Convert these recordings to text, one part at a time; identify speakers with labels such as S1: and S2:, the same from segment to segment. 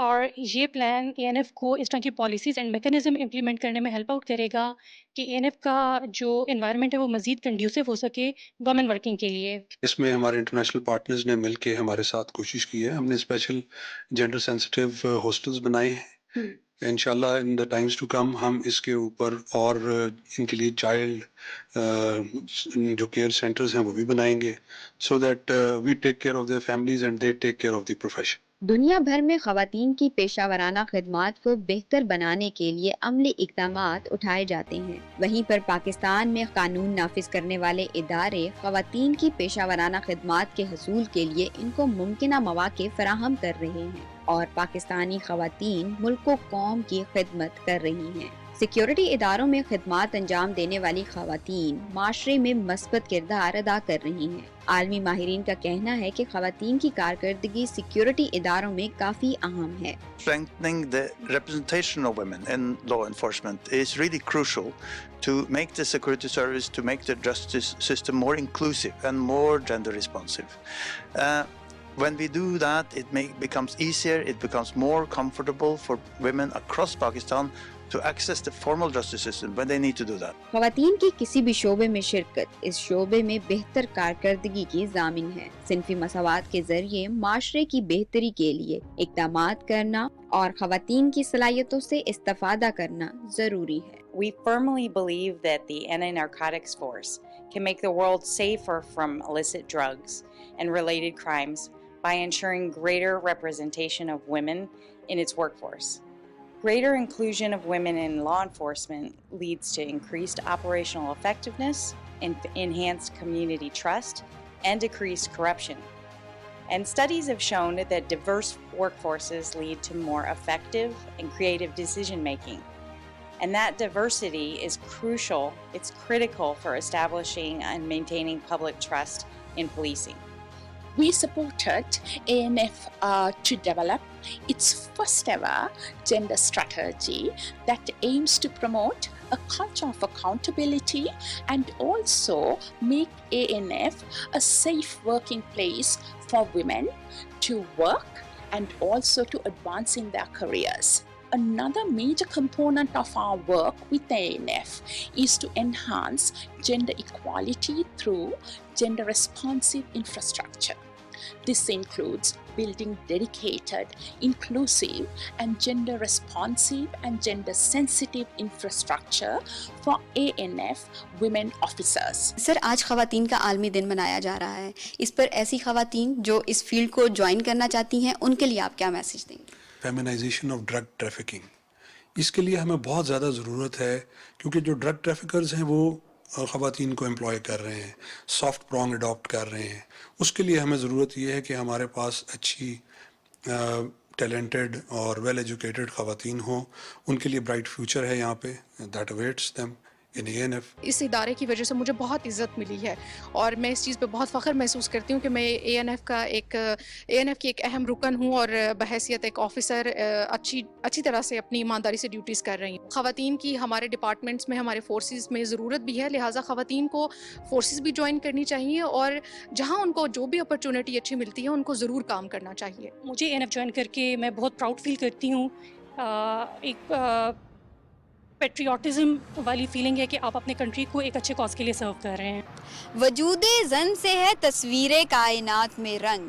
S1: اور یہ پلان اے N F کو اس طرح کی پالیسیز اینڈ میکانزم امپلیمنٹ کرنے میں ہیلپ آؤٹ کرے گا کہ اے این ایف کا جو انوائرمنٹ ہے وہ مزید کنڈیوسو ہو سکے گورنمنٹ ورکنگ کے لیے.
S2: اس میں ہمارے انٹرنیشنل پارٹنرز نے مل کے ہمارے ساتھ کوشش کی ہے. ہم نے اسپیشل جینڈر سینسٹیو ہاسٹلز بنائے ہیں. انشاءاللہ ان دا ٹائمز ٹو کم ہم اس کے اوپر اور ان کے لیے چائلڈ جو کیئر سینٹرز ہیں وہ بھی بنائیں گے, so that we take care of their families and they take care of the profession.
S3: دنیا بھر میں خواتین کی پیشہ ورانہ خدمات کو بہتر بنانے کے لیے عملی اقدامات اٹھائے جاتے ہیں. وہیں پر پاکستان میں قانون نافذ کرنے والے ادارے خواتین کی پیشہ ورانہ خدمات کے حصول کے لیے ان کو ممکنہ مواقع فراہم کر رہے ہیں اور پاکستانی خواتین ملک و قوم کی خدمت کر رہی ہیں. سیکیورٹی اداروں میں خدمات انجام دینے والی خواتین معاشرے میں مثبت کردار ادا کر رہی ہیں. عالمی ماہرین کا کہنا ہے کہ خواتین کی کارکردگی سیکیورٹی اداروں میں کافی اہم ہے.
S4: Strengthening the representation of women in law enforcement is really crucial to make the security service, to make the justice system more inclusive and more gender responsive. When we do that, it becomes easier, it becomes more comfortable for women across Pakistan to access the formal justice system when they need to do that.
S3: خواتین کی کسی بھی شعبے میں شرکت اس شعبے میں بہتر کارکردگی کی ضامن ہے. صنفی مساوات کے ذریعے معاشرے کی بہتری کے لیے اقدامات کرنا اور خواتین کی صلاحیتوں سے استفادہ کرنا ضروری ہے.
S5: We firmly believe that the anti-narcotics force can make the world safer from illicit drugs and related crimes by ensuring greater representation of women in its workforce. Greater inclusion of women in law enforcement leads to increased operational effectiveness, enhanced community trust, and decreased corruption. And studies have shown that diverse workforces lead to more effective and creative decision making. And that diversity is crucial, it's critical for establishing and maintaining public trust in policing.
S6: We supported ANF to develop its first ever gender strategy that aims to promote a culture of accountability and also make ANF a safe working place for women to work and also to advance in their careers. Another major component of our work with ANF is to enhance gender equality through gender responsive infrastructure. This includes building dedicated, inclusive, and gender responsive and gender sensitive infrastructure for ANF women officers.
S3: سر آج خواتین کا عالمی دن منایا جا رہا ہے. اس پر ایسی خواتین جو اس فیلڈ کو جوائن کرنا چاہتی ہیں ان کے لیے آپ کیا میسج دیں گے؟
S2: فیمنائزیشن آف ڈرگ ٹریفکنگ, اس کے لیے ہمیں بہت زیادہ ضرورت ہے کیونکہ جو ڈرگ ٹریفکرز ہیں وہ خواتین کو امپلوائے کر رہے ہیں, سافٹ پرونگ اڈاپٹ کر رہے ہیں. اس کے لیے ہمیں ضرورت یہ ہے کہ ہمارے پاس اچھی ٹیلنٹڈ اور ویل ایجوکیٹڈ خواتین ہوں. ان کے لیے برائٹ فیوچر ہے یہاں پہ, دیٹ اویٹس دیم ان ANF.
S7: اس ادارے کی وجہ سے مجھے بہت عزت ملی ہے اور میں اس چیز پہ بہت فخر محسوس کرتی ہوں کہ میں ANF کی ایک اہم رکن ہوں اور بحیثیت ایک آفیسر اچھی طرح سے اپنی ایمانداری سے ڈیوٹیز کر رہی ہوں. خواتین کی ہمارے ڈپارٹمنٹس میں, ہمارے فورسز میں ضرورت بھی ہے, لہٰذا خواتین کو فورسز بھی جوائن کرنی چاہیے اور جہاں ان کو جو بھی اپرچونٹی اچھی ملتی ہے ان کو ضرور کام کرنا چاہیے.
S1: مجھے ANF جوائن کر کے میں بہت پراؤڈ فیل کرتی ہوں. ایک پیٹریوٹزم والی فیلنگ ہے کہ آپ اپنے کنٹری کو ایک اچھے کاز کے لیے سرو کر رہے ہیں.
S3: وجود زن سے ہے تصویر کائنات میں رنگ,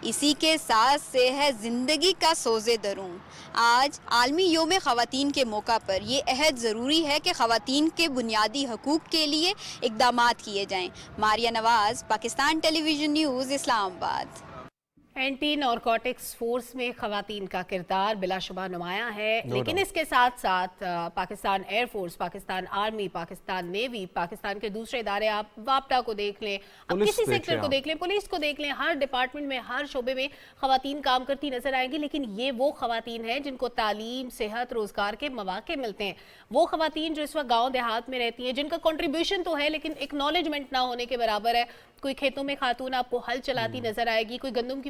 S3: اسی کے ساتھ سے ہے زندگی کا سوز درون. آج عالمی یوم خواتین کے موقع پر یہ عہد ضروری ہے کہ خواتین کے بنیادی حقوق کے لیے اقدامات کیے جائیں. Maria Nawaz, Pakistan television news, Islamabad.
S8: Anti narcotics force میں خواتین کا کردار بلا شبہ نمایاں ہے, لیکن اس کے ساتھ ساتھ Pakistan air force, Pakistan army, Pakistan navy, Pakistan کے دوسرے ادارے, آپ واپڈا کو دیکھ لیں, آپ کسی سیکٹر کو دیکھ لیں, پولیس کو دیکھ لیں, ہر ڈپارٹمنٹ میں, ہر شعبے میں خواتین کام کرتی نظر آئیں گی. لیکن یہ وہ خواتین ہیں جن کو تعلیم, صحت, روزگار کے مواقع ملتے ہیں. وہ خواتین جو اس وقت گاؤں دیہات میں رہتی ہیں, جن کا کنٹریبیوشن تو ہے لیکن ایکنالجمنٹ نہ ہونے کے برابر ہے. کوئی کھیتوں میں خاتون آپ کو ہل چلاتی نظر آئے گی, کوئی گندم کی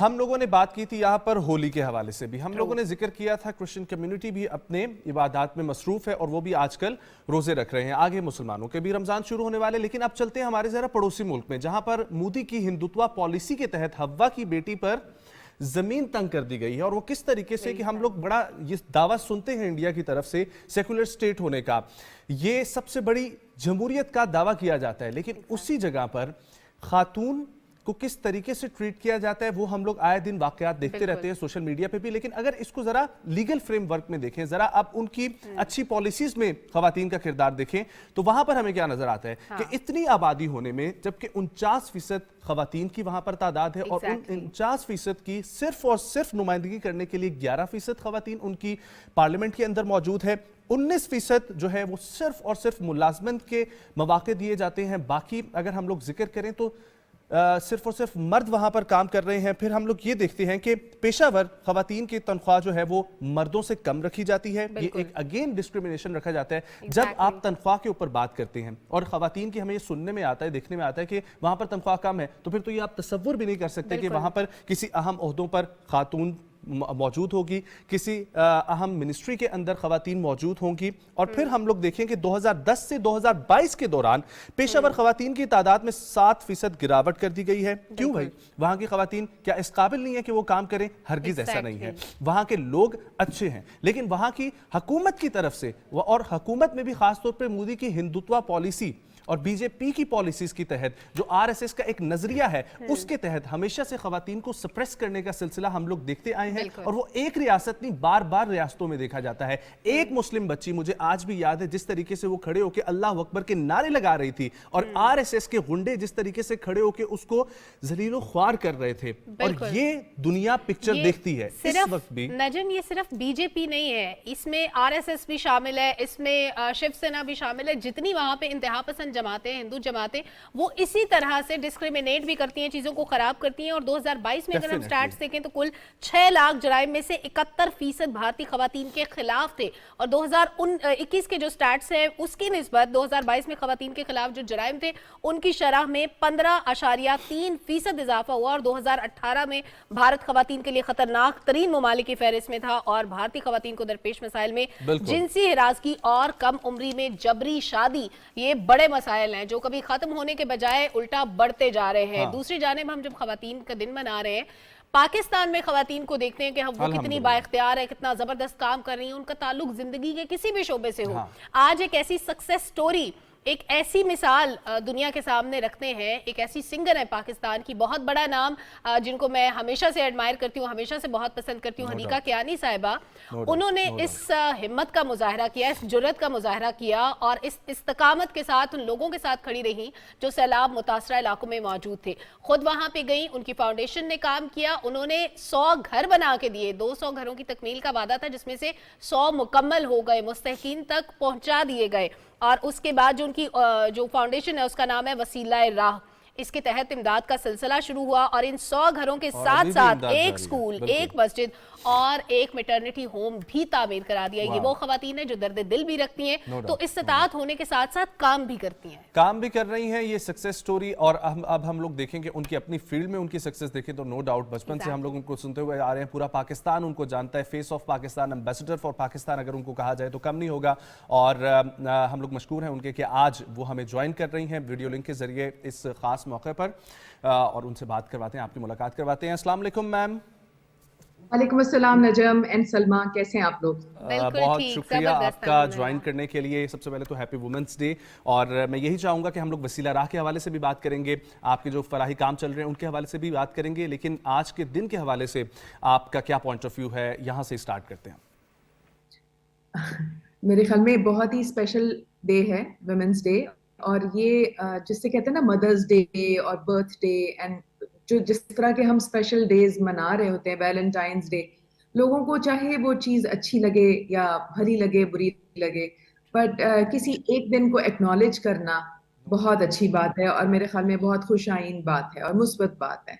S9: ہم لوگوں نے بات کی تھی یہاں پر ہولی کے حوالے سے بھی, ہم لوگوں نے ذکر کیا تھا کرسچن کمیونٹی بھی اپنے عبادات میں مصروف ہے اور وہ بھی آج کل روزے رکھ رہے ہیں, آگے مسلمانوں کے بھی رمضان شروع ہونے والے. لیکن اب چلتے ہیں ہمارے ذرا پڑوسی ملک میں, جہاں پر مودی کی ہندوتوا پالیسی کے تحت ہوا کی بیٹی پر زمین تنگ کر دی گئی ہے. اور وہ کس طریقے سے کہ ہم لوگ بڑا یہ دعویٰ سنتے ہیں انڈیا کی طرف سے سیکولر سٹیٹ ہونے کا, یہ سب سے بڑی جمہوریت کا دعویٰ کیا جاتا ہے, لیکن اسی جگہ پر خاتون کو کس طریقے سے ٹریٹ کیا جاتا ہے وہ ہم لوگ آئے دن واقعات دیکھتے رہتے ہیں سوشل میڈیا پہ بھی. لیکن اگر اس کو ذرا لیگل فریم ورک میں دیکھیں, ذرا اب ان کی اچھی پالیسیز میں خواتین کا کردار دیکھیں, تو وہاں پر ہمیں کیا نظر آتا ہے کہ اتنی آبادی ہونے میں جبکہ 49% خواتین کی وہاں پر تعداد ہے اور ان 49% کی صرف اور صرف نمائندگی کرنے کے لیے 11% خواتین ان کی پارلیمنٹ کے اندر موجود ہے, 19% جو ہے وہ صرف اور صرف ملازمت کے مواقع دیے جاتے ہیں. باقی اگر ہم لوگ ذکر کریں تو صرف اور صرف مرد وہاں پر کام کر رہے ہیں. پھر ہم لوگ یہ دیکھتے ہیں کہ پیشہ ور خواتین کی تنخواہ جو ہے وہ مردوں سے کم رکھی جاتی ہے. یہ ایک اگین ڈسکریمنیشن رکھا جاتا ہے جب آپ تنخواہ کے اوپر بات کرتے ہیں, اور خواتین کی ہمیں یہ سننے میں آتا ہے, دیکھنے میں آتا ہے کہ وہاں پر تنخواہ کم ہے, تو پھر تو یہ آپ تصور بھی نہیں کر سکتے کہ وہاں پر کسی اہم عہدوں پر خاتون موجود ہوگی, کسی اہم منسٹری کے اندر خواتین موجود ہوں گی. اور پھر ہم لوگ دیکھیں کہ 2010 سے 2022 کے دوران پیشہ ور خواتین کی تعداد میں 7% گراوٹ کر دی گئی ہے. کیوں بھائی, وہاں کی خواتین کیا اس قابل نہیں ہے کہ وہ کام کریں؟ ہرگز ایسا نہیں ہے. وہاں کے لوگ اچھے ہیں, لیکن وہاں کی حکومت کی طرف سے, اور حکومت میں بھی خاص طور پر مودی کی ہندوتوا پالیسی اور بی جے پی کی پالیسیز کی تحت جو آر ایس ایس کا ایک نظریہ ہے, اس کے تحت ہمیشہ سے خواتین کو سپریس کرنے کا سلسلہ ہم لوگ دیکھتے آئے ہیں. اور وہ ایک ریاست نہیں, بار بار ریاستوں میں دیکھا جاتا ہے. ایک مسلم بچی مجھے آج بھی یاد ہے جس طریقے سے وہ کھڑے ہو کے اللہ اکبر کے نعرے لگا رہی تھی, اور آر ایس ایس کے غنڈے جس طریقے سے کھڑے ہو کے اس کو ذلیل و خوار کر رہے تھے. اور یہ دنیا پکچر دیکھتی ہے اس وقت بھی.
S8: نجم, یہ صرف بی جے پی نہیں ہے, اس میں آر ایس ایس بھی شامل ہے, اس میں شیو سینا بھی شامل ہے. جتنی وہاں پہ انتہا پسند جماعتیں, ہندو جماعتیں, وہ اسی طرح سے ڈسکریمنیٹ بھی کرتی ہیں, چیزوں کو خراب کرتی ہیں. اور 2022 میں اگر ہم سٹیٹس دیکھیں تو کل 6 لاکھ جرائم میں سے 71% بھارتی خواتین کے خلاف تھے. اور 2021 کے جو سٹیٹس ہیں اس کی نسبت 2022 میں خواتین کے خلاف جو جرائم تھے ان کی شرح میں 15.3% اضافہ ہوا. اور 2018 میں بھارت خواتین کے لیے خطرناک ترین ممالک کی فہرست میں تھا, اور بھارتی خواتین کو درپیش مسائل میں جنسی ہراسگی اور کم عمری میں جبری شادی, یہ بڑے مسائل ہیں جو کبھی ختم ہونے کے بجائے الٹا بڑھتے جا رہے ہیں. دوسری جانب ہم جب خواتین کا دن منا رہے ہیں, پاکستان میں خواتین کو دیکھتے ہیں کہ وہ کتنی با اختیار ہے, کتنا زبردست کام کر رہی ہیں, ان کا تعلق زندگی کے کسی بھی شعبے سے ہو. آج ایک ایسی سکسیس سٹوری, ایک ایسی مثال دنیا کے سامنے رکھتے ہیں, ایک ایسی سنگر ہے پاکستان کی, بہت بڑا نام, جن کو میں ہمیشہ سے ایڈمائر کرتی ہوں, ہمیشہ سے بہت پسند کرتی ہوں, حنیکا کیانی صاحبہ. انہوں نے اس ہمت کا مظاہرہ کیا, اس جرأت کا مظاہرہ کیا, اور اس استقامت کے ساتھ ان لوگوں کے ساتھ کھڑی رہی جو سیلاب متاثرہ علاقوں میں موجود تھے. خود وہاں پہ گئی, ان کی فاؤنڈیشن نے کام کیا, انہوں نے 100 گھر بنا کے دیے, 200 گھروں کی تکمیل کا وعدہ تھا جس میں سے 100 مکمل ہو گئے, مستحقین تک پہنچا دیے گئے. اور اس کے بعد جو ان کی جو فاؤنڈیشن ہے اس کا نام ہے وسیلہ راہ, اس کے تحت امداد کا سلسلہ شروع ہوا, اور ان 100 گھروں کے ساتھ ساتھ ایک سکول, ایک مسجد اور ایک میٹرنٹی ہوم بھی تعمیر کرا دیا. یہ وہ خواتین ہیں جو درد دل بھی رکھتی ہیں, تو استطاعت ہونے کے ساتھ ساتھ کام بھی کرتی ہیں,
S9: کام بھی کر رہی ہیں. یہ سکسیس سٹوری, اور اب ہم لوگ دیکھیں کہ ان کی اپنی فیلڈ میں ان کی سکسیس دیکھیں تو نو ڈاؤٹ بچپن سے ہم لوگ ان کو سنتے ہوئے آ رہے ہیں, پورا پاکستان ان کو جانتا ہے, face of Pakistan, ambassador for Pakistan اگر ان کو کہا جائے تو کم نہیں ہوگا. اور ہم لوگ مشکور ہیں ان کے کہ آج وہ ہمیں جوائن کر رہی ہیں ویڈیو لنک کے ذریعے اس خاص موقع پر, اور ان سے بات کرواتے ہیں, آپ کی ملاقات کرواتے ہیں. السلام علیکم میم.
S10: وعلیکم السلام نجم اینڈ سلمہ, کیسے ہیں آپ لوگ؟
S9: بہت شکریہ آپ کا جوائن کرنے کے لیے. سب سے پہلے تو ہیپی وومنس ڈے, اور میں یہی چاہوں گا کہ ہم لوگ وسیلہ راہ کے حوالے سے بھی بات کریں گے, آپ کے جو فلاحی کام چل رہے ہیں ان کے حوالے سے بھی بات کریں گے, لیکن آج کے دن کے حوالے سے آپ کا کیا پوائنٹ آف ویو ہے, یہاں سے اسٹارٹ کرتے ہیں.
S10: میرے خیال میں بہت ہی اسپیشل ڈے ہے ویمنس ڈے, اور یہ جس سے کہتے ہیں نا مدرز ڈے اور برتھ ڈے, اینڈ جو جس طرح کے ہم اسپیشل ڈیز منا رہے ہوتے ہیں, ویلنٹائنس ڈے, لوگوں کو چاہے وہ چیز اچھی لگے یا بھلی لگے, بری لگے, بٹ کسی ایک دن کو ایکنالج کرنا بہت اچھی بات ہے, اور میرے خیال میں بہت خوش آئین بات ہے اور مثبت بات ہے.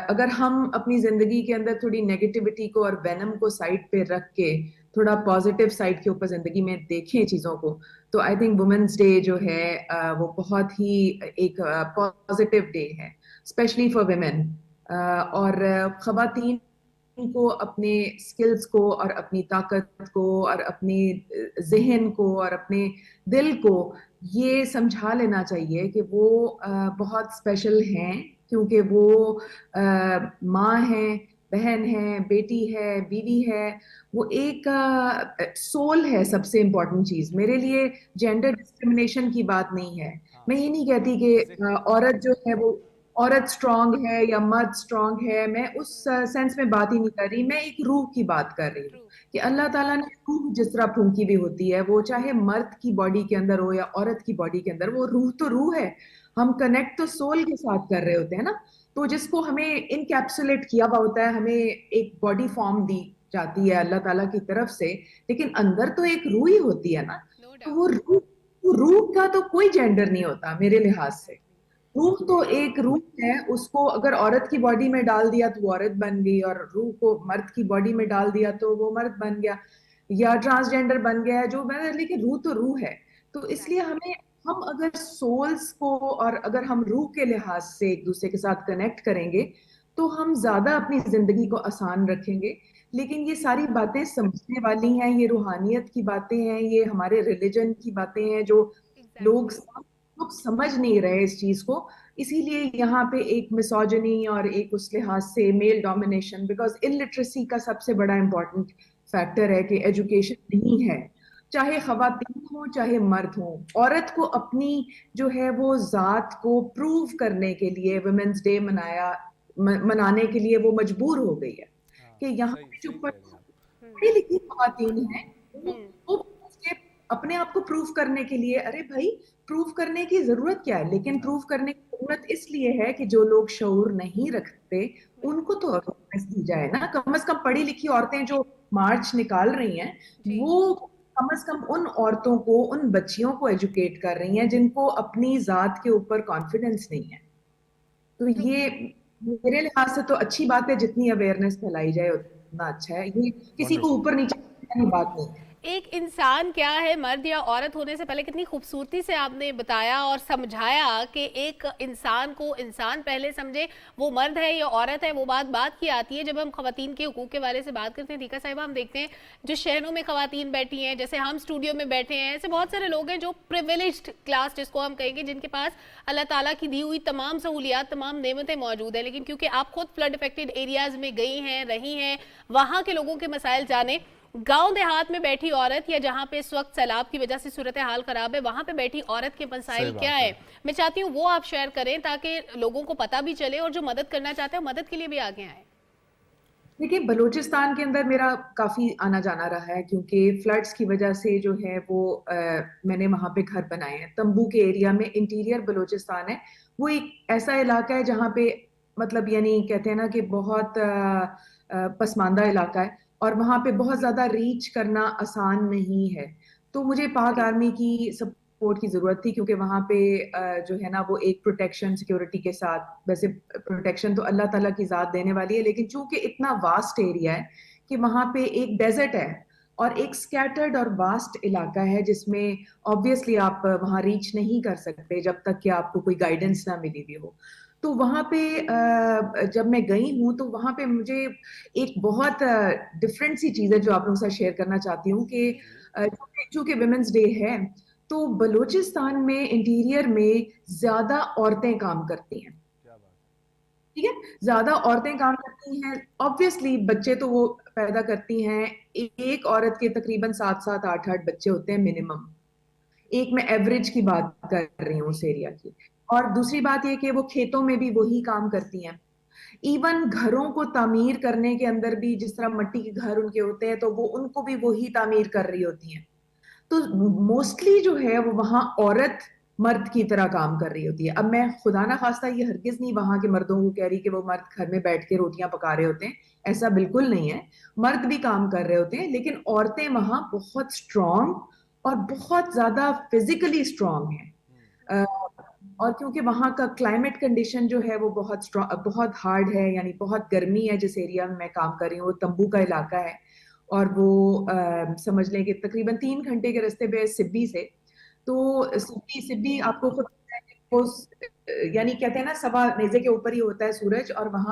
S10: اگر ہم اپنی زندگی کے اندر تھوڑی نیگیٹیوٹی کو اور وینم کو سائڈ پہ رکھ کے تھوڑا پازیٹیو سائڈ کے اوپر زندگی میں دیکھیں چیزوں کو, تو آئی تھنک وومنس ڈے جو ہے وہ بہت ہی ایک پازیٹیو ڈے ہے, اسپیشلی فار ویمن. اور خواتین کو اپنے سکلز کو اور اپنی طاقت کو اور اپنے ذہن کو اور اپنے دل کو یہ سمجھا لینا چاہیے کہ وہ بہت اسپیشل ہیں، کیونکہ وہ ماں ہیں، بہن ہے، بیٹی ہے، بیوی ہے، وہ ایک سول ہے. سب سے امپورٹنٹ چیز میرے لیے جینڈر ڈسکرمنیشن کی بات نہیں ہے. میں یہ نہیں کہتی کہ عورت جو ہے وہ عورت سٹرونگ ہے یا مرد سٹرونگ ہے، میں اس سینس میں بات ہی نہیں کر رہی. میں ایک روح کی بات کر رہی ہوں کہ اللہ تعالیٰ نے روح جس طرح پھونکی بھی ہوتی ہے، وہ چاہے مرد کی باڈی کے اندر ہو یا عورت کی باڈی کے اندر، وہ روح تو روح ہے. ہم کنیکٹ تو سول کے ساتھ کر رہے ہوتے ہیں نا. تو جس کو ہمیں انکیپسولیٹ کیا ہوا ہوتا ہے، ہمیں ایک باڈی فارم دی جاتی ہے اللہ تعالیٰ کی طرف سے، لیکن اندر تو ایک روح ہی ہوتی ہے نا. تو وہ روح کا تو کوئی جینڈر نہیں ہوتا میرے لحاظ سے. روح تو ایک روح ہے، اس کو اگر عورت کی باڈی میں ڈال دیا تو وہ عورت بن گئی، اور روح کو مرد کی باڈی میں ڈال دیا تو وہ مرد بن گیا یا ٹرانسجینڈر بن گیا، جو لیکن روح تو روح ہے. تو اس لیے ہم اگر سولز کو اور اگر ہم روح کے لحاظ سے ایک دوسرے کے ساتھ کنیکٹ کریں گے تو ہم زیادہ اپنی زندگی کو آسان رکھیں گے. لیکن یہ ساری باتیں سمجھنے والی ہیں، یہ روحانیت کی باتیں ہیں، یہ ہمارے ریلیجن کی باتیں ہیں جو لوگ سمجھ نہیں رہے اس چیز کو. اسی لیے یہاں پہ ایک مسوجنی اور ایک اس لحاظ سے میل ڈومینیشن، بیکاز الٹریسی کا سب سے بڑا امپورٹنٹ فیکٹر ہے کہ ایجوکیشن نہیں ہے. چاہے خواتین ہوں چاہے مرد ہوں، عورت کو اپنی جو ہے وہ ذات کو پروو کرنے کے لیے ویمنس ڈے منانے کے لیے وہ مجبور ہو گئی ہے کہ یہاں پہ جو پڑھی لکھی خواتین ہیں وہ اپنے آپ کو پروف کرنے کے لیے، ارے بھائی پروف کرنے کی ضرورت کیا ہے؟ لیکن پروف کرنے کی ضرورت اس لیے ہے کہ جو لوگ شعور نہیں رکھتے ان کو تو اویئرنیس دی جائے نا. کم از کم پڑھی لکھی عورتیں جو مارچ نکال رہی ہیں وہ کم از کم ان عورتوں کو، ان بچیوں کو ایجوکیٹ کر رہی ہیں جن کو اپنی ذات کے اوپر کانفیڈنس نہیں ہے. تو یہ میرے لحاظ سے تو اچھی بات ہے، جتنی اویئرنیس پھیلائی جائے اتنا اچھا ہے. یہ کسی کو اوپر نیچے کی بات نہیں ہے.
S8: ایک انسان کیا ہے، مرد یا عورت ہونے سے پہلے کتنی خوبصورتی سے آپ نے بتایا اور سمجھایا کہ ایک انسان کو انسان پہلے سمجھے، وہ مرد ہے یا عورت ہے وہ بات کی آتی ہے. جب ہم خواتین کے حقوق کے بارے سے بات کرتے ہیں دیکھا صاحبہ، ہم دیکھتے ہیں جو شہروں میں خواتین بیٹھی ہیں، جیسے ہم اسٹوڈیو میں بیٹھے ہیں، ایسے بہت سارے لوگ ہیں جو پریویلیجڈ کلاس جس کو ہم کہیں گے، جن کے پاس اللہ تعالیٰ کی دی ہوئی تمام سہولیات، تمام نعمتیں موجود ہیں. لیکن کیونکہ آپ خود فلڈ افیکٹڈ ایریاز میں گئی ہیں، رہی ہیں، وہاں کے لوگوں کے مسائل جانے، گاؤں دیہات میں بیٹھی عورت یا جہاں پہ اس وقت سیلاب کی وجہ سے صورتحال خراب ہے وہاں پہ بیٹھی عورت کے مسائل کیا ہے، میں چاہتی ہوں وہ آپ شیئر کریں تاکہ لوگوں کو پتہ بھی چلے اور جو مدد کرنا چاہتے ہیں مدد کے لیے بھی آگے آئیں.
S10: دیکھیں بلوچستان کے اندر میرا کافی آنا جانا رہا ہے، کیونکہ فلڈز کی وجہ سے جو ہے وہ میں نے وہاں پہ گھر بنائے ہیں. تمبو کے ایریا میں انٹیریئر بلوچستان ہے، وہ ایک ایسا علاقہ ہے جہاں پہ مطلب یعنی کہتے ہیں نا کہ بہت پسماندہ علاقہ ہے، اور وہاں پہ بہت زیادہ ریچ کرنا آسان نہیں ہے. تو مجھے پاک آرمی کی سپورٹ کی ضرورت تھی، کیونکہ وہاں پہ جو ہے نا وہ ایک پروٹیکشن سیکیورٹی کے ساتھ، ویسے پروٹیکشن تو اللہ تعالیٰ کی ذات دینے والی ہے، لیکن چونکہ اتنا واسٹ ایریا ہے کہ وہاں پہ ایک ڈیزرٹ ہے اور ایک سکیٹرڈ اور واسٹ علاقہ ہے جس میں آبویسلی آپ وہاں ریچ نہیں کر سکتے جب تک کہ آپ کو کوئی گائیڈنس نہ ملی ہوئی ہو. تو وہاں پہ جب میں گئی ہوں تو وہاں پہ مجھے ایک بہت ڈفرینٹ سی چیز ہے جو آپ لوگوں سے شیئر کرنا چاہتی ہوں کہ چونکہ ویمنس ڈے ہے تو بلوچستان میں انٹیریئر میں زیادہ عورتیں کام کرتی ہیں. ٹھیک ہے، زیادہ عورتیں کام کرتی ہیں، آبویسلی بچے تو وہ پیدا کرتی ہیں. ایک عورت کے تقریباً 7 8 بچے ہوتے ہیں منیمم. ایک میں ایوریج کی بات کر رہی ہوں اس ایریا کی. اور دوسری بات یہ کہ وہ کھیتوں میں بھی وہی کام کرتی ہیں. ایون گھروں کو تعمیر کرنے کے اندر بھی جس طرح مٹی کے گھر ان کے ہوتے ہیں تو وہ ان کو بھی وہی تعمیر کر رہی ہوتی ہیں. تو موسٹلی جو ہے وہ وہاں عورت مرد کی طرح کام کر رہی ہوتی ہے. اب میں خدا نہ خواستہ یہ ہرگز نہیں وہاں کے مردوں کو کہہ رہی کہ وہ مرد گھر میں بیٹھ کے روٹیاں پکا رہے ہوتے ہیں، ایسا بالکل نہیں ہے. مرد بھی کام کر رہے ہوتے ہیں، لیکن عورتیں وہاں بہت اسٹرانگ اور بہت زیادہ فزیکلی اسٹرانگ ہیں. اور کیونکہ وہاں کا کلائمیٹ کنڈیشن جو ہے وہ بہت ہارڈ ہے، یعنی بہت گرمی ہے. جس ایریا میں کام کر رہی ہوں وہ تمبو کا علاقہ ہے، اور وہ سمجھ لیں کہ تقریباً 3 گھنٹے کے راستے پہ سبی سے. تو سبی آپ کو خود یعنی کہتے ہیں نا سوا نیزے کے اوپر ہی ہوتا ہے سورج، اور وہاں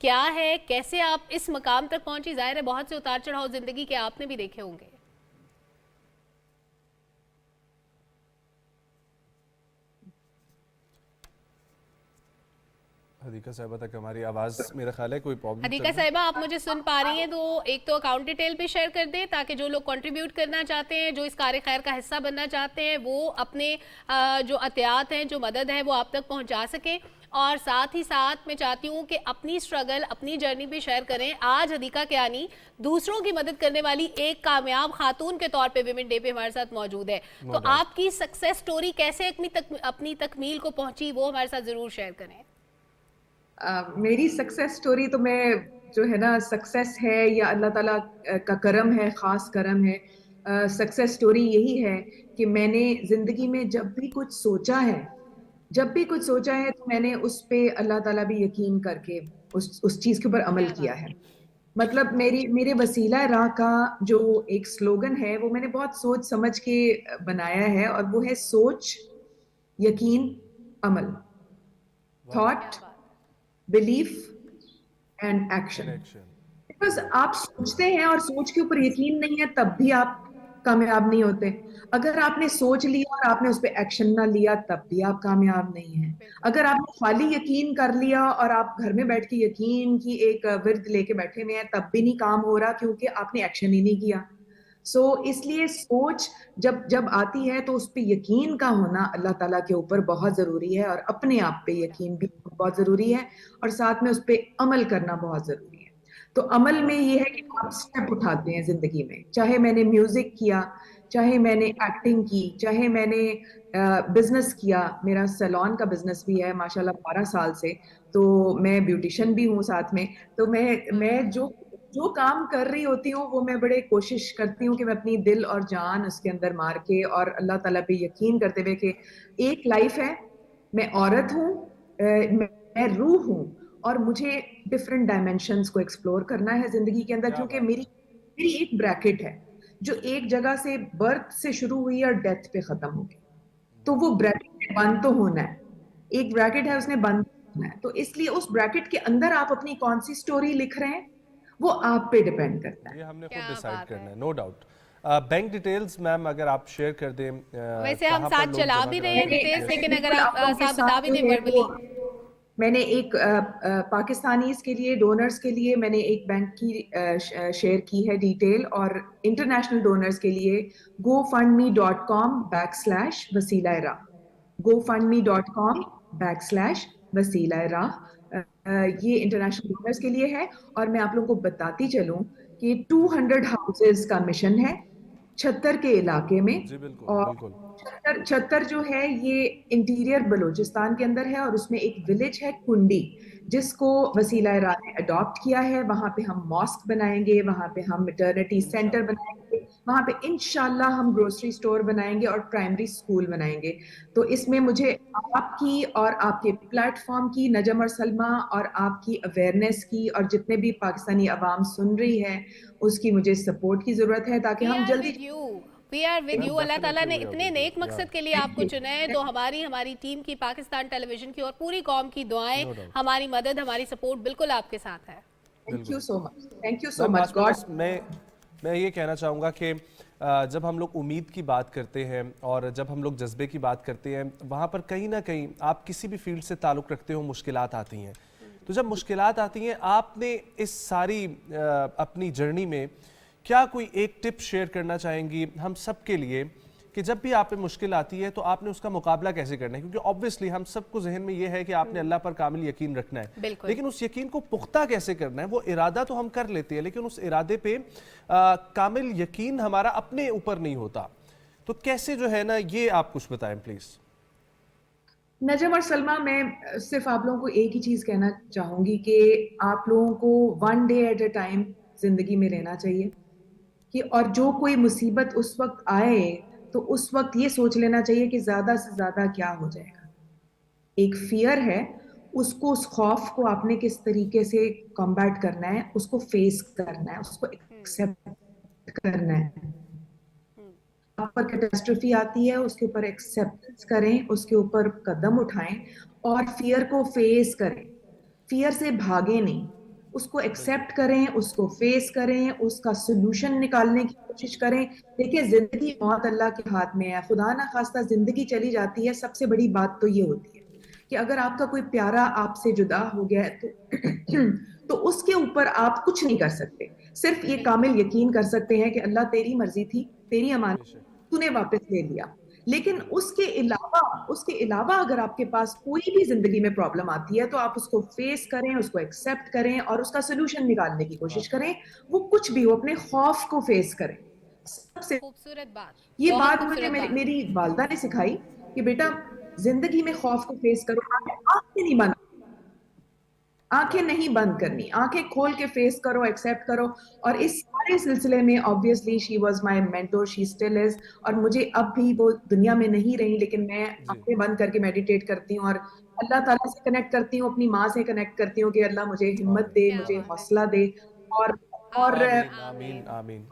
S8: کیا ہے, کیسے آپ اس مقام تک پہنچی؟ ظاہر ہے بہت سے اتار چڑھاؤ زندگی کے آپ نے بھی دیکھے ہوں گے.
S9: حدیقہ صاحبہ تک ہماری آواز میرا خیال ہے کوئی پرابلم.
S8: حدیقہ صاحبہ آپ مجھے سن پا رہی ہیں تو ایک تو اکاؤنٹ ڈیٹیل بھی شیئر کر دیں تاکہ جو لوگ کنٹریبیوٹ کرنا چاہتے ہیں, جو اس کار خیر کا حصہ بننا چاہتے ہیں, وہ اپنے جو عطیات ہیں, جو مدد ہے وہ آپ تک پہنچا سکیں. اور ساتھ ہی ساتھ میں چاہتی ہوں کہ اپنی سٹرگل, اپنی جرنی بھی شیئر کریں. آج حدیقہ کیانی دوسروں کی مدد کرنے والی ایک کامیاب خاتون کے طور پہ ویمن ڈے پہ ہمارے ساتھ موجود ہے. تو آپ کی سکسیس سٹوری کیسے اپنی تکمیل کو پہنچی وہ ہمارے ساتھ ضرور شیئر کریں.
S10: میری سکسیس سٹوری تو میں جو ہے نا, سکسیس ہے یا اللہ تعالیٰ کا کرم ہے, خاص کرم ہے. سکسیس سٹوری یہی ہے کہ میں نے زندگی میں جب بھی کچھ سوچا ہے تو میں نے اس پہ اللہ تعالیٰ بھی یقین کر کے اس چیز کے اوپر عمل کیا ہے. مطلب میرے وسیلہ راہ کا جو ایک سلوگن ہے وہ میں نے بہت سوچ سمجھ کے بنایا ہے, اور وہ ہے سوچ, یقین, عمل. Thought, belief and action. بس آپ سوچتے ہیں اور سوچ کے اوپر یقین نہیں ہے تب بھی آپ کامیاب نہیں ہوتے. اگر آپ نے سوچ لیا اور آپ نے اس پہ ایکشن نہ لیا تب بھی آپ کامیاب نہیں ہیں. اگر آپ نے خالی یقین کر لیا اور آپ گھر میں بیٹھ کے یقین کی ایک ورد لے کے بیٹھے ہوئے ہیں تب بھی نہیں کام ہو رہا, کیونکہ آپ نے ایکشن ہی نہیں کیا. اس لیے سوچ جب آتی ہے تو اس پہ یقین کا ہونا اللہ تعالیٰ کے اوپر بہت ضروری ہے, اور اپنے آپ پہ یقین بھی بہت ضروری ہے, اور ساتھ میں اس پہ عمل کرنا بہت ضروری ہے. تو عمل میں یہ ہے کہ آپ سٹیپ اٹھاتے ہیں زندگی میں, چاہے میں نے میوزک کیا, چاہے میں نے ایکٹنگ کی, چاہے میں نے بزنس کیا. میرا سیلون کا بزنس بھی ہے ماشاءاللہ 12 سال سے, تو میں بیوٹیشین بھی ہوں ساتھ میں. تو میں جو کام کر رہی ہوتی ہوں وہ میں بڑے کوشش کرتی ہوں کہ میں اپنی دل اور جان اس کے اندر مار کے, اور اللہ تعالیٰ پہ یقین کرتے ہوئے کہ ایک لائف ہے, میں عورت ہوں, میں روح ہوں, اور مجھے ڈفرینٹ ڈائمینشنز کو ایکسپلور کرنا ہے زندگی کے اندر, کیونکہ میری ایک بریکٹ ہے جو ایک جگہ سے برتھ سے شروع ہوئی اور ڈیتھ پہ ختم ہوگی. تو وہ بریکٹ بند تو ہونا ہے, ایک بریکٹ ہے اس نے بند ہونا ہے. تو اس لیے اس بریکٹ کے اندر آپ اپنی کون سی سٹوری لکھ رہے ہیں وہ آپ پہ ڈیپینڈ کرتا ہے.
S9: یہ ہم نے خود ڈیسائیڈ کرنا ہے, نو ڈاؤٹ. بینک ڈیٹیلز میم اگر آپ شیئر کر دیں.
S8: ویسے ہم ساتھ چلا بھی رہے ہیں ڈیٹیلز, لیکن اگر آپ ساتھ بتا بھی دیں وربلی.
S10: میں نے ایک پاکستانیز کے لیے, ڈونرز کے لیے میں نے ایک بینک کی شیئر کی ہے ڈیٹیل, اور انٹرنیشنل ڈونرز کے لیے gofundme.com/وسیلہ راہ, gofundme.com/وسیلہ راہ. یہ انٹرنیشنل ڈونرز کے لیے ہے. اور میں آپ لوگوں کو بتاتی چلوں کہ 200 ہاؤسز کا مشن ہے 76 کے علاقے میں, اور 76 جو ہے یہ انٹیریئر بلوچستان کے اندر ہے, اور اس میں ایک ولیج ہے کنڈی جس کو وسیلہ راہ نے اڈاپٹ کیا ہے. وہاں پہ ہم ماسک بنائیں گے, وہاں پہ ہم میٹرنٹی سینٹر بنائیں گے, وہاں پہ انشاءاللہ ہم گروسری سٹور بنائیں گے اور پرائمری اسکول بنائیں گے. تو اس میں مجھے آپ کی اور آپ کے پلیٹ فارم کی, نجم اور سلمہ, اور آپ کی اویئرنیس کی, اور جتنے بھی پاکستانی عوام سن رہی ہے اس کی مجھے سپورٹ کی ضرورت ہے, تاکہ ہم جلدی
S8: We are with you. اللہ تعالیٰ نے اتنے نیک مقصد کے لیے آپ کو چنا ہے, تو ہماری ٹیم کی, پاکستان ٹیلی ویژن کی اور پوری قوم کی دعائیں, ہماری مدد, ہماری سپورٹ بالکل آپ کے ساتھ ہے.
S10: Thank you so much. Thank you so much. God.
S9: میں یہ کہنا چاہوں گا کہ جب ہم لوگ امید کی بات کرتے ہیں اور جب ہم لوگ جذبے کی بات کرتے ہیں, وہاں پر کہیں نہ کہیں آپ کسی بھی فیلڈ سے تعلق رکھتے ہو مشکلات آتی ہیں. تو جب مشکلات آتی ہیں, آپ نے اس ساری اپنی جرنی میں کیا کوئی ایک ٹپ شیئر کرنا چاہیں گی ہم سب کے لیے کہ جب بھی آپ پہ مشکل آتی ہے تو آپ نے اس کا مقابلہ کیسے کرنا ہے؟ کیونکہ obviously ہم سب کو ذہن میں یہ ہے کہ آپ نے اللہ پر کامل یقین رکھنا ہے, لیکن اس یقین کو پختہ کیسے کرنا ہے؟ وہ ارادہ تو ہم کر لیتے ہیں, لیکن اس ارادے پہ کامل یقین ہمارا اپنے اوپر نہیں ہوتا. تو کیسے جو ہے نا, یہ آپ کچھ بتائیں پلیز.
S10: نجم اور سلمہ, میں صرف آپ لوگوں کو ایک ہی چیز کہنا چاہوں گی کہ آپ لوگوں کو one day at a time زندگی میں رہنا چاہیے, کہ اور جو کوئی مصیبت اس وقت آئے تو اس وقت یہ سوچ لینا چاہیے کہ زیادہ سے زیادہ کیا ہو جائے گا. ایک فیئر ہے, اس خوف کو آپ نے کس طریقے سے کمبیٹ کرنا ہے, اس کو فیس کرنا ہے, اس کو ایکسیپٹ کرنا ہے. آپ پر کیٹاسٹروفی آتی ہے, اس کے اوپر ایکسیپٹنس کریں, اس کے اوپر قدم اٹھائیں اور فیئر کو فیس کریں. فیئر سے بھاگیں نہیں, اس کو ایکسیپٹ کریں, اس کو فیس کریں, اس کا سولوشن نکالنے کی کوشش کریں. دیکھیں زندگی موت اللہ کے ہاتھ میں ہے, خدا نہ خواستہ زندگی چلی جاتی ہے, سب سے بڑی بات تو یہ ہوتی ہے کہ اگر آپ کا کوئی پیارا آپ سے جدا ہو گیا ہے تو اس کے اوپر آپ کچھ نہیں کر سکتے, صرف یہ کامل یقین کر سکتے ہیں کہ اللہ تیری مرضی تھی, تیری امانت تو نے واپس لے لیا. لیکن اس کے علاوہ اگر آپ کے پاس کوئی بھی زندگی میں پرابلم آتی ہے تو آپ اس کو فیس کریں, اس کو ایکسیپٹ کریں اور اس کا سولوشن نکالنے کی کوشش کریں. وہ کچھ بھی ہو, اپنے خوف کو فیس کریں. سب سے
S8: خوبصورت بات,
S10: یہ بات مجھے میری والدہ نے سکھائی کہ بیٹا زندگی میں خوف کو فیس کرو, آنکھیں نہیں بند کرنی, آنکھیں کھول کے فیس کرو, ایکسیپٹ کرو. اور اس سارے سلسلے میں obviously she was my mentor, she still is, اور مجھے اب بھی وہ دنیا میں نہیں رہی لیکن میں آنکھیں بند کر کے میڈیٹیٹ کرتی ہوں اور اللہ تعالیٰ سے کنیکٹ کرتی ہوں, اپنی ماں سے کنیکٹ کرتی ہوں کہ اللہ مجھے ہمت دے, مجھے حوصلہ دے. اور
S9: آمین آمین.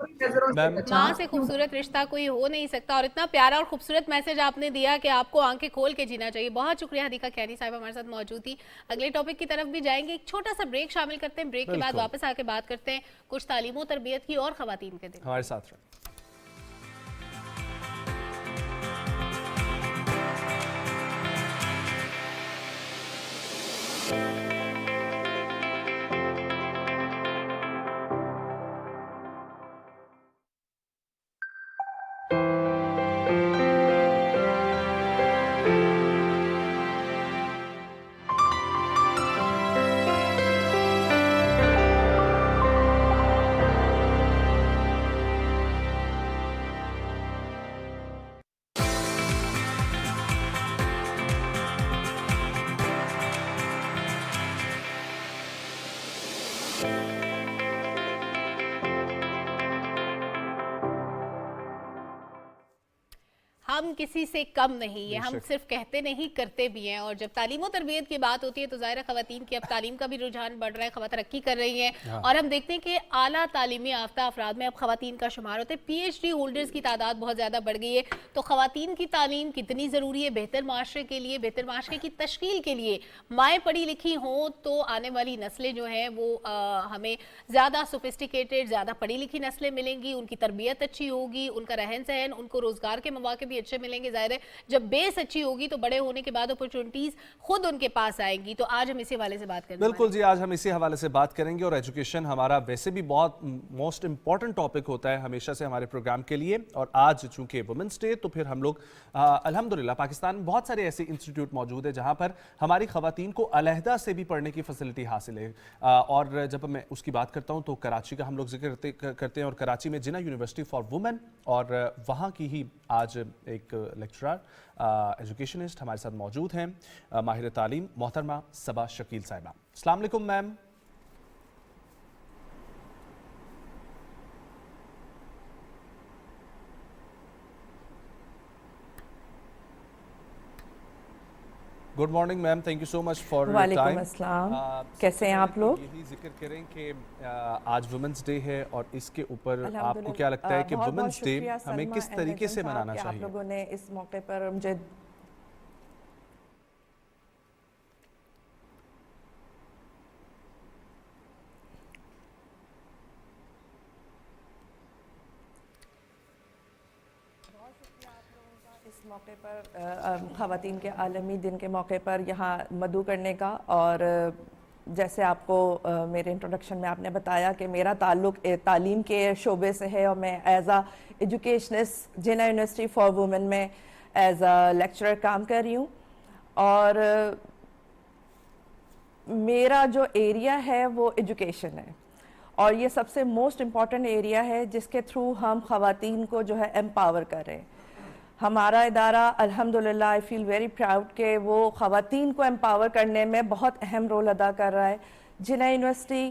S8: ماں سے خوبصورت رشتہ کوئی ہو نہیں سکتا, اور اتنا پیارا اور خوبصورت میسج آپ نے دیا کہ آپ کو آنکھیں کھول کے جینا چاہیے. بہت شکریہ حدیقہ کھیانی صاحب ہمارے ساتھ موجود تھی. اگلے ٹاپک کی طرف بھی جائیں گے, ایک چھوٹا سا بریک شامل کرتے ہیں, بریک کے بعد واپس آ کے بات کرتے ہیں کچھ تعلیم و تربیت کی اور خواتین کے دن.
S9: ہمارے ساتھ رہیں.
S8: ہم کسی سے کم نہیں ہیں, ہم صرف کہتے نہیں کرتے بھی ہیں. اور جب تعلیم و تربیت کی بات ہوتی ہے تو ظاہر خواتین کی اب تعلیم کا بھی رجحان بڑھ رہا ہے, خواتین ترقی کر رہی ہیں, اور ہم دیکھتے ہیں کہ اعلیٰ تعلیمی یافتہ افراد میں اب خواتین کا شمار ہوتا ہے. پی ایچ ڈی ہولڈرز کی تعداد بہت زیادہ بڑھ گئی ہے. تو خواتین کی تعلیم کتنی ضروری ہے بہتر معاشرے کے لیے, بہتر معاشرے کی تشکیل کے لیے. مائیں پڑھی لکھی ہوں تو آنے والی نسلیں جو ہیں وہ ہمیں زیادہ سوفسٹیکیٹڈ, زیادہ پڑھی لکھی نسلیں ملیں گی, ان کی تربیت اچھی ہوگی, ان کا رہن سہن, ان کو روزگار کے مواقع بھی اچھے ملیں گے. ظاہر ہے جب بیس اچھی ہوگی تو بڑے ہونے کے بعد اپورچونٹیز خود ان کے پاس آئیں گی. تو آج ہم اسی حوالے سے بات کریں گے.
S9: بالکل جی, آج ہم اسی حوالے سے بات کریں گے. اور ایجوکیشن ہمارا ویسے بھی بہت موسٹ امپورٹنٹ ٹاپک ہوتا ہے ہمیشہ سے ہمارے پروگرام کے لیے. اور آج چونکہ وومنس ڈے تو پھر ہم لوگ الحمدللہ پاکستان میں بہت سارے ایسے انسٹیٹیوٹ موجود ہیں جہاں پر ہماری خواتین کو علیحدہ سے بھی پڑھنے کی فیسلٹی حاصل ہے. اور جب میں اس کی بات کرتا ہوں تو کراچی کا ہم لوگ ذکر کرتے ہیں, اور کراچی میں جناح یونیورسٹی فار وومن, اور وہاں کی ہی آج ایک لیکچرر ایجوکیشنسٹ ہمارے ساتھ موجود ہیں, ماہر تعلیم محترمہ صبا شکیل صاحبہ. السلام علیکم ma'am. Good morning ma'am, thank you so much for time.
S11: وعلیکم السلام, کیسے ہیں آپ لوگ؟
S9: یہی ذکر کریں کہ آج وومنس ڈے ہے, اور اس کے اوپر آپ کو کیا لگتا ہے کہ وومنس ڈے ہمیں کس طریقے سے منانا چاہیے؟
S11: آپ لوگوں نے اس موقع پر مجھے اس موقع پر خواتین کے عالمی دن کے موقع پر یہاں مدعو کرنے کا. اور جیسے آپ کو میرے انٹروڈکشن میں آپ نے بتایا کہ میرا تعلق تعلیم کے شعبے سے ہے, اور میں as a educationist Jinnah university for women میں ایز اے لیکچرر کام کر رہی ہوں. اور میرا جو ایریا ہے وہ ایجوکیشن ہے, اور یہ سب سے موسٹ امپورٹنٹ ایریا ہے جس کے تھرو ہم خواتین کو جو ہے امپاور کر رہے ہیں. ہمارا ادارہ الحمدللہ آئی فیل ویری پراؤڈ کہ وہ خواتین کو امپاور کرنے میں بہت اہم رول ادا کر رہا ہے. جناح یونیورسٹی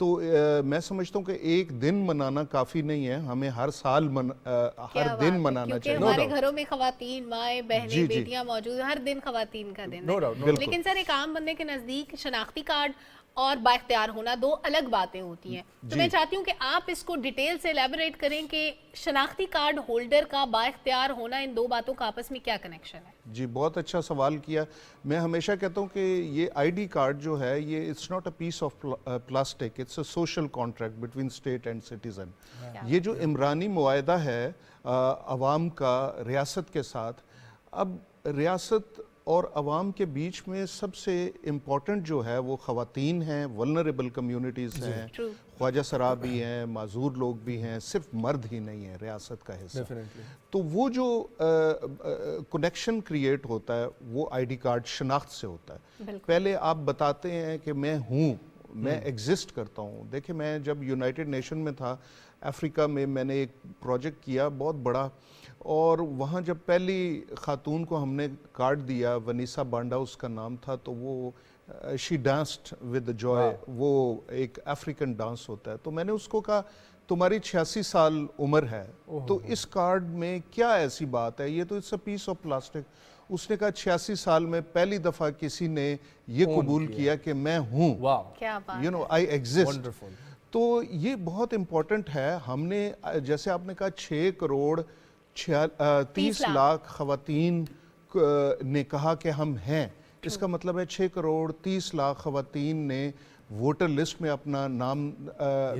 S12: تو میں سمجھتا ہوں کہ ایک دن منانا کافی نہیں ہے, ہمیں ہر سال ہر دن منانا چاہیے.
S8: کیونکہ ہمارے گھروں میں خواتین, مائیں, بہنیں, بیٹیاں موجود, ہر دن خواتین کا دن ہے. لیکن سر ایک عام بندے کے نزدیک شناختی کارڈ اور با اختیار ہونا دو الگ باتیں ہوتی ہیں. تو میں چاہتی ہوں کہ آپ اس کو ڈیٹیل سے ایلیبوریٹ کریں کہ شناختی کارڈ ہولڈر کا با اختیار ہونا, ان دو باتوں کا آپس میں کیا کنیکشن ہے؟
S12: جی بہت اچھا سوال کیا. میں ہمیشہ کہتا ہوں کہ یہ آئی ڈی کارڈ جو ہے یہ it's not a piece of plastic, it's a social contract between state and citizen. یہ جو عمرانی معاہدہ ہے عوام کا ریاست کے ساتھ, اب ریاست اور عوام کے بیچ میں سب سے امپورٹنٹ جو ہے وہ خواتین ہیں, ولنریبل کمیونٹیز ہیں, خواجہ سرا بھی ہیں, معذور لوگ بھی ہیں, صرف مرد ہی نہیں ہے ریاست کا حصہ. تو وہ جو کنیکشن کریٹ ہوتا ہے وہ آئی ڈی کارڈ شناخت سے ہوتا ہے. پہلے آپ بتاتے ہیں کہ میں ہوں, میں ایگزسٹ کرتا ہوں. دیکھیں میں جب یونائٹڈ نیشن میں تھا افریقہ میں نے ایک پروجیکٹ کیا بہت بڑا, اور وہاں جب پہلی خاتون کو ہم نے کارڈ دیا, ونیسا بانڈا اس کا نام تھا, تو وہ شی ڈانسڈ ود جوائے, وہ ایک افریقن ڈانس ہوتا ہے. تو میں نے اس کو کہا تمہاری 86 سال عمر ہے, تو اس کارڈ میں کیا ایسی بات ہے, یہ تو it's a piece of plastic. اس نے کہا 86 سال میں پہلی دفعہ کسی نے یہ قبول کیا کہ میں ہوں, یو نو آئی ایگزسٹ. تو یہ بہت امپورٹنٹ ہے. ہم نے جیسے آپ نے کہا 6 کروڑ 30 لاکھ خواتین نے کہا کہ ہم ہیں, اس کا مطلب ہے 6 کروڑ 30 لاکھ خواتین نے ووٹر لسٹ میں اپنا نام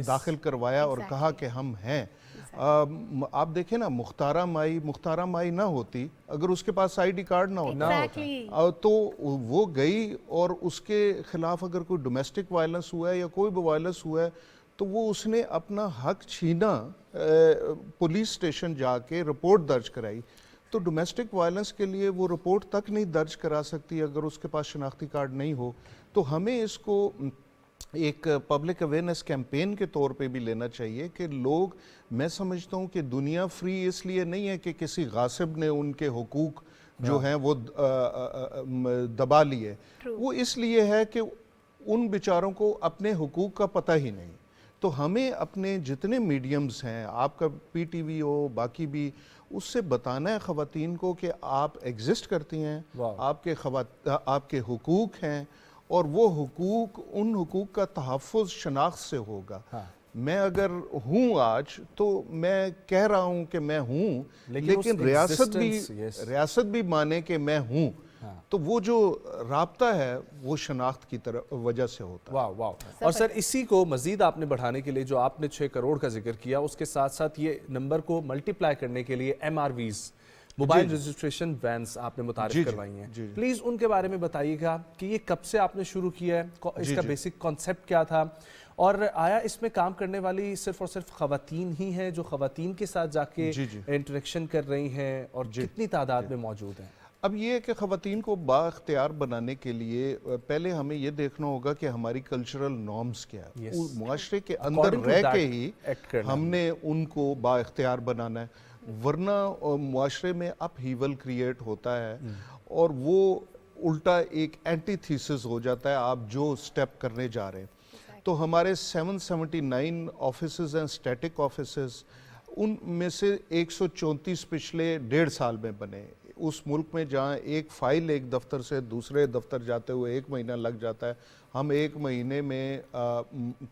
S12: داخل کروایا اور کہا کہ ہم ہیں. آپ دیکھیں نا, مختارہ مائی نہ ہوتی اگر اس کے پاس آئی ڈی کارڈ نہ ہوتا, تو وہ گئی اور اس کے خلاف اگر کوئی ڈومیسٹک وائلنس ہوا ہے یا کوئی بھی وائلنس ہوا ہے تو وہ اس نے اپنا حق چھینا, پولیس اسٹیشن جا کے رپورٹ درج کرائی. تو ڈومیسٹک وائلنس کے لیے وہ رپورٹ تک نہیں درج کرا سکتی اگر اس کے پاس شناختی کارڈ نہیں ہو. تو ہمیں اس کو ایک پبلک اویئرنیس کیمپین کے طور پہ بھی لینا چاہیے کہ لوگ, میں سمجھتا ہوں کہ دنیا فری اس لیے نہیں ہے کہ کسی غاصب نے ان کے حقوق جو ہیں وہ دبا لیے, وہ اس لیے ہے کہ ان بیچاروں کو اپنے حقوق کا پتہ ہی نہیں. تو ہمیں اپنے جتنے میڈیمز ہیں, آپ کا پی ٹی وی ہو, باقی بھی, اس سے بتانا ہے خواتین کو کہ آپ ایگزسٹ کرتی ہیں, آپ کے حقوق ہیں, اور وہ حقوق, ان حقوق کا تحفظ شناخت سے ہوگا. میں اگر ہوں آج تو میں کہہ رہا ہوں کہ میں ہوں, لیکن ریاست بھی مانے کہ میں ہوں, تو وہ جو رابطہ ہے وہ شناخت کی وجہ سے ہوتا ہے.
S9: واہ واہ. اور سر اسی کو مزید آپ نے بڑھانے کے لیے جو آپ نے 6 کروڑ کا ذکر کیا, اس کے ساتھ ساتھ یہ نمبر کو ملٹیپلائی کرنے کے لیے MRVs, موبائل رجسٹریشن وینز آپ نے متعارف کروائی ہیں. پلیز ان کے بارے میں بتائیے گا کہ یہ کب سے آپ نے شروع کیا ہے, اس کا بیسک کانسیپٹ کیا تھا, اور آیا اس میں کام کرنے والی صرف اور صرف خواتین ہی ہیں جو خواتین کے ساتھ جا کے انٹریکشن کر رہی ہیں, اور کتنی تعداد میں موجود ہیں؟
S12: اب یہ کہ خواتین کو با اختیار بنانے کے لیے پہلے ہمیں یہ دیکھنا ہوگا کہ ہماری کلچرل نارمز کیا ہے, معاشرے کے اندر رہ کے ہی ہم نے ان کو با اختیار بنانا ہے, ورنہ معاشرے میں اپ ہیول کریٹ ہوتا ہے اور وہ الٹا ایک اینٹی تھیسس ہو جاتا ہے آپ جو سٹیپ کرنے جا رہے ہیں. تو ہمارے 779 آفیسز ہیں, اسٹیٹک آفیسز, ان میں سے 134 پچھلے 1.5 سال میں بنے. اس ملک میں جہاں ایک فائل ایک دفتر سے دوسرے دفتر جاتے ہوئے 1 مہینہ لگ جاتا ہے, ہم 1 مہینے میں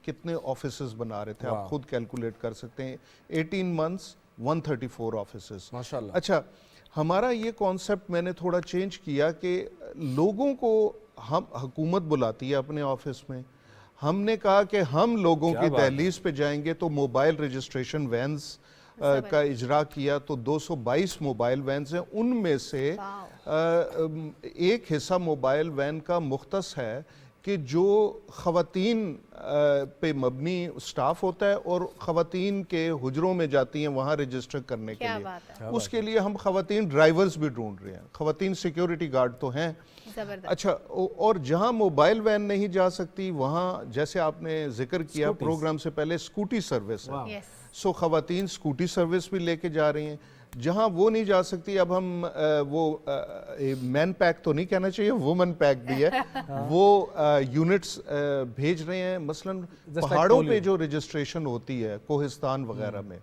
S12: کتنے آفیسز بنا رہے تھے, آپ خود کیلکولیٹ کر سکتے ہیں. 18 months 134 آفیسز.
S9: ماشاءاللہ.
S12: اچھا, ہمارا یہ کانسیپٹ میں نے تھوڑا چینج کیا کہ لوگوں کو ہم حکومت بلاتی ہے اپنے آفس میں, ہم نے کہا کہ ہم لوگوں کی دہلیز پہ جائیں گے, تو موبائل رجسٹریشن وینز کا اجرا کیا. تو 222 موبائل وینز ہیں, ان میں سے ایک حصہ موبائل وین کا مختص ہے کہ جو خواتین پہ مبنی سٹاف ہوتا ہے اور خواتین کے حجروں میں جاتی ہیں وہاں رجسٹر کرنے کے لیے. اس کے لیے ہم خواتین ڈرائیورز بھی ڈھونڈ رہے ہیں, خواتین سیکیورٹی گارڈ تو ہیں. اچھا, اور جہاں موبائل وین نہیں جا سکتی وہاں جیسے آپ نے ذکر کیا پروگرام سے پہلے اسکوٹی سروس ہے. سو خواتین اسکوٹی سروس بھی لے کے جا رہی ہیں. جہاں وہ نہیں جا سکتی اب ہم وہ مین پیک تو نہیں کہنا چاہیے, وومن پیک بھی ہے, وہ یونٹس بھیج رہے ہیں. مثلاً پہاڑوں پہ جو رجسٹریشن ہوتی ہے کوہستان وغیرہ میں,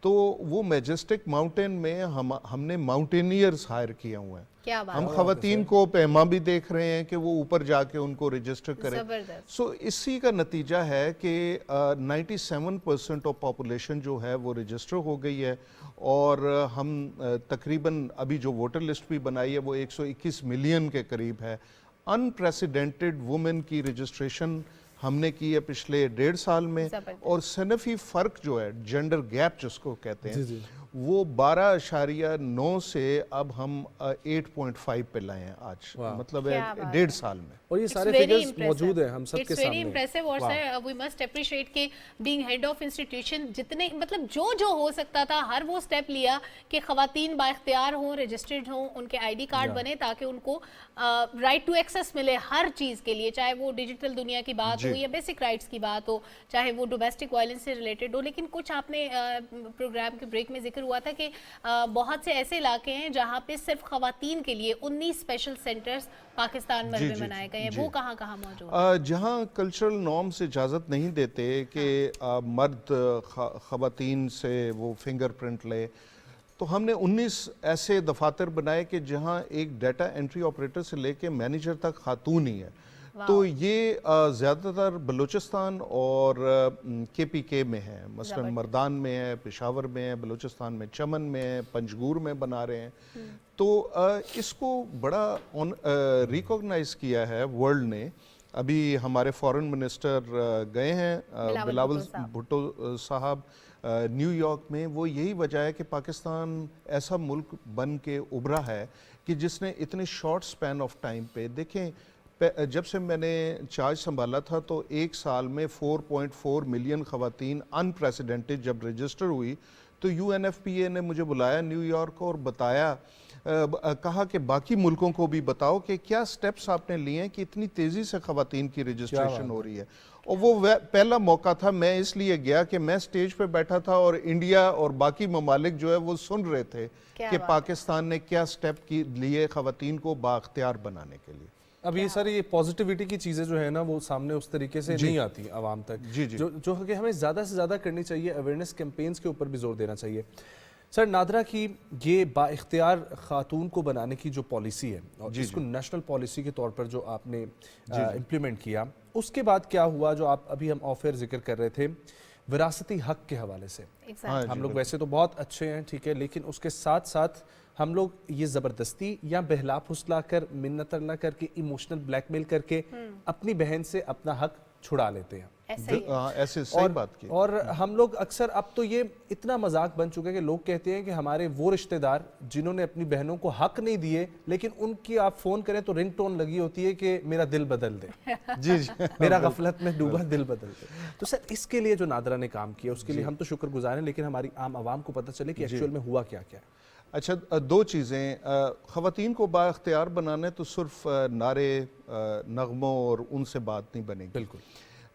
S12: تو وہ میجسٹک ماؤنٹین میں ہم نے ماؤنٹینئرز ہائر کیے ہوئے ہیں. ہم خواتین کو پیما بھی دیکھ رہے ہیں کہ وہ اوپر جا کے ان کو رجسٹر کریں. سو اسی کا نتیجہ ہے کہ 97% آف پاپولیشن جو ہے وہ رجسٹر ہو گئی ہے, اور ہم تقریباً ابھی جو ووٹر لسٹ بھی بنائی ہے وہ 121 ملین کے قریب ہے. انپریسیڈنٹڈ وومن کی رجسٹریشن ہم نے کی ہے پچھلے 1.5 سال میں, اور صنفی فرق جو ہے جینڈر گیپ جس کو کہتے ہیں وہ 12.9 سے اب ہم 8.5 پہ لائے ہیں آج, مطلب 1.5 سال میں.
S9: اور یہ سارے فگرز موجود ہیں ہم سب کے سامنے.
S8: It's very impressive اور سر we must appreciate کہ being head of institution جتنے مطلب جو ہو سکتا تھا ہر وہ سٹیپ لیا کہ خواتین با اختیار ہوں, رجسٹرڈ ہوں, ان کے آئی ڈی کارڈ بنے تاکہ ان کو رائٹ ٹو ایکسیس ملے ہر چیز کے لیے, چاہے وہ ڈیجیٹل دنیا کی بات ہو یا بیسک رائٹس کی بات ہو, چاہے وہ ڈومیسٹک وائلنس سے ریلیٹڈ ہو. لیکن کچھ آپ نے پروگرام کے بریک میں ذکر ہوا تھا کہ بہت سے ایسے علاقے ہیں جہاں پہ صرف خواتین کے لیے 19 اسپیشل سینٹرز پاکستان بھر میں بنائے گئے ہیں. وہ کہاں کہاں موجود ہیں؟
S12: جہاں کلچرل نارمز اجازت نہیں دیتے کہ مرد خواتین سے وہ فنگر پرنٹ لے, تو ہم نے 19 ایسے دفاتر بنائے کہ جہاں ایک ڈیٹا انٹری آپریٹر سے لے کے مینیجر تک خاتون ہی ہے. تو یہ زیادہ تر بلوچستان اور KPK میں ہے, مثلا مردان میں ہے, پشاور میں ہے, بلوچستان میں چمن میں ہے, پنجگور میں بنا رہے ہیں. تو اس کو بڑا ریکوگنائز کیا ہے ورلڈ نے. ابھی ہمارے فورن منسٹر گئے ہیں بلاول بھٹو صاحب نیو یارک میں. وہ یہی وجہ ہے کہ پاکستان ایسا ملک بن کے ابھرا ہے کہ جس نے اتنے شارٹ سپین آف ٹائم پہ, دیکھیں جب سے میں نے چارج سنبھالا تھا تو 1 سال میں 4.4 ملین خواتین انپریسیڈنٹڈ جب رجسٹر ہوئی, تو UNFPA نے مجھے بلایا نیو یارک اور بتایا, کہا کہ باقی ملکوں کو بھی بتاؤ کہ کیا سٹیپس آپ نے لیے ہیں کہ اتنی تیزی سے خواتین کی رجسٹریشن ہو رہی ہے. اور وہ پہلا موقع تھا, میں اس لیے گیا کہ میں سٹیج پہ بیٹھا تھا اور انڈیا اور باقی ممالک جو ہے وہ سن رہے تھے کہ پاکستان نے کیا سٹیپ لیے خواتین کو بااختیار بنانے کے لیے.
S9: اب یہ ساری پازیٹیوٹی کی چیزیں جو ہے نا وہ سامنے اس طریقے سے نہیں آتی عوام تک, جو کہ ہمیں زیادہ سے زیادہ کرنی چاہیے. اویئرنیس کیمپینز کے اوپر بھی زور دینا چاہیے. سر, نادرہ کی یہ با اختیار خاتون کو بنانے کی جو پالیسی ہے اور اس کو نیشنل پالیسی کے طور پر جو آپ نے امپلیمنٹ کیا, اس کے بعد کیا ہوا جو آپ ابھی ہم آف ایئر ذکر کر رہے تھے وراثتی حق کے حوالے سے؟ ہم لوگ ویسے تو بہت اچھے ہیں, ٹھیک ہے, لیکن اس کے ساتھ ساتھ ہم لوگ یہ زبردستی یا بہلا پھسلا کر منت نہ کر کے ایموشنل بلیک میل کر کے اپنی بہن سے اپنا حق چھڑا لیتے ہیں.
S12: ایسے صحیح بات کی.
S9: اور ہم لوگ اکثر اب تو یہ اتنا مذاق بن چکا ہے کہ لوگ کہتے ہیں کہ ہمارے وہ رشتہ دار جنہوں نے اپنی بہنوں کو حق نہیں دیے, لیکن ان کی آپ فون کریں تو رنگ ٹون لگی ہوتی ہے کہ میرا دل بدل دے, میرا غفلت میں ڈوبا دل بدل دے. تو سر, اس کے لیے جو نادرہ نے کام کیا اس کے لیے ہم تو شکر گزار ہیں, لیکن ہماری عام عوام کو پتہ چلے کہ ایکچوئل میں ہوا کیا کیا.
S12: اچھا, 2 چیزیں. خواتین کو با اختیار بنانے تو صرف نعرے نغموں اور ان سے بات نہیں بنے گی.
S9: بالکل.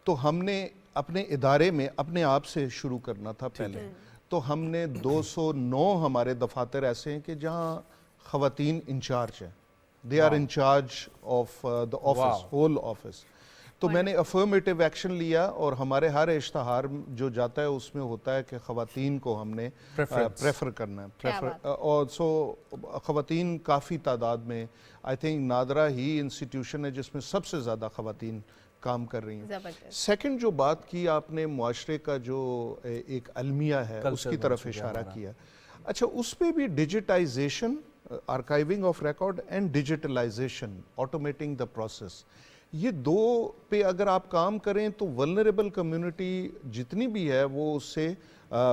S12: تو ہم نے اپنے ادارے میں اپنے آپ سے شروع کرنا تھا پہلے. تو ہم نے 209 ہمارے دفاتر ایسے ہیں کہ جہاں خواتین انچارج ہیں. They are in charge of the office, whole office. تو میں نے افرمیٹیو ایکشن لیا اور ہمارے ہر اشتہار جو جاتا ہے اس میں ہوتا ہے کہ خواتین کو ہم نے پریفر کرنا ہے. اور سو خواتین کافی تعداد میں, I think Nadira he institution ہے جس میں سب سے زیادہ خواتین کام کر رہی ہیں. سیکنڈ جو بات کی آپ نے معاشرے کا جو ایک المیہ ہے اس کی طرف اشارہ کیا. اچھا, اس پہ بھی digitization, archiving of record and digitalization, automating the process, یہ 2 پہ اگر آپ کام کریں تو ولنریبل کمیونٹی جتنی بھی ہے وہ اس سے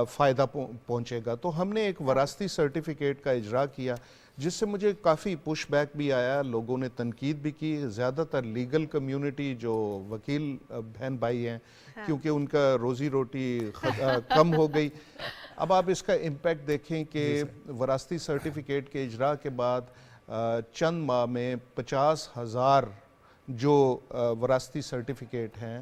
S12: فائدہ پہنچے گا. تو ہم نے ایک وراثتی سرٹیفکیٹ کا اجرا کیا جس سے مجھے کافی پش بیک بھی آیا, لوگوں نے تنقید بھی کی. زیادہ تر لیگل کمیونٹی جو وکیل بہن بھائی ہیں, کیونکہ ان کا روزی روٹی کم ہو گئی. اب آپ اس کا امپیکٹ دیکھیں کہ وراثتی سرٹیفکیٹ کے اجرا کے بعد چند ماہ میں 50,000 جو وراثتی سرٹیفکیٹ ہیں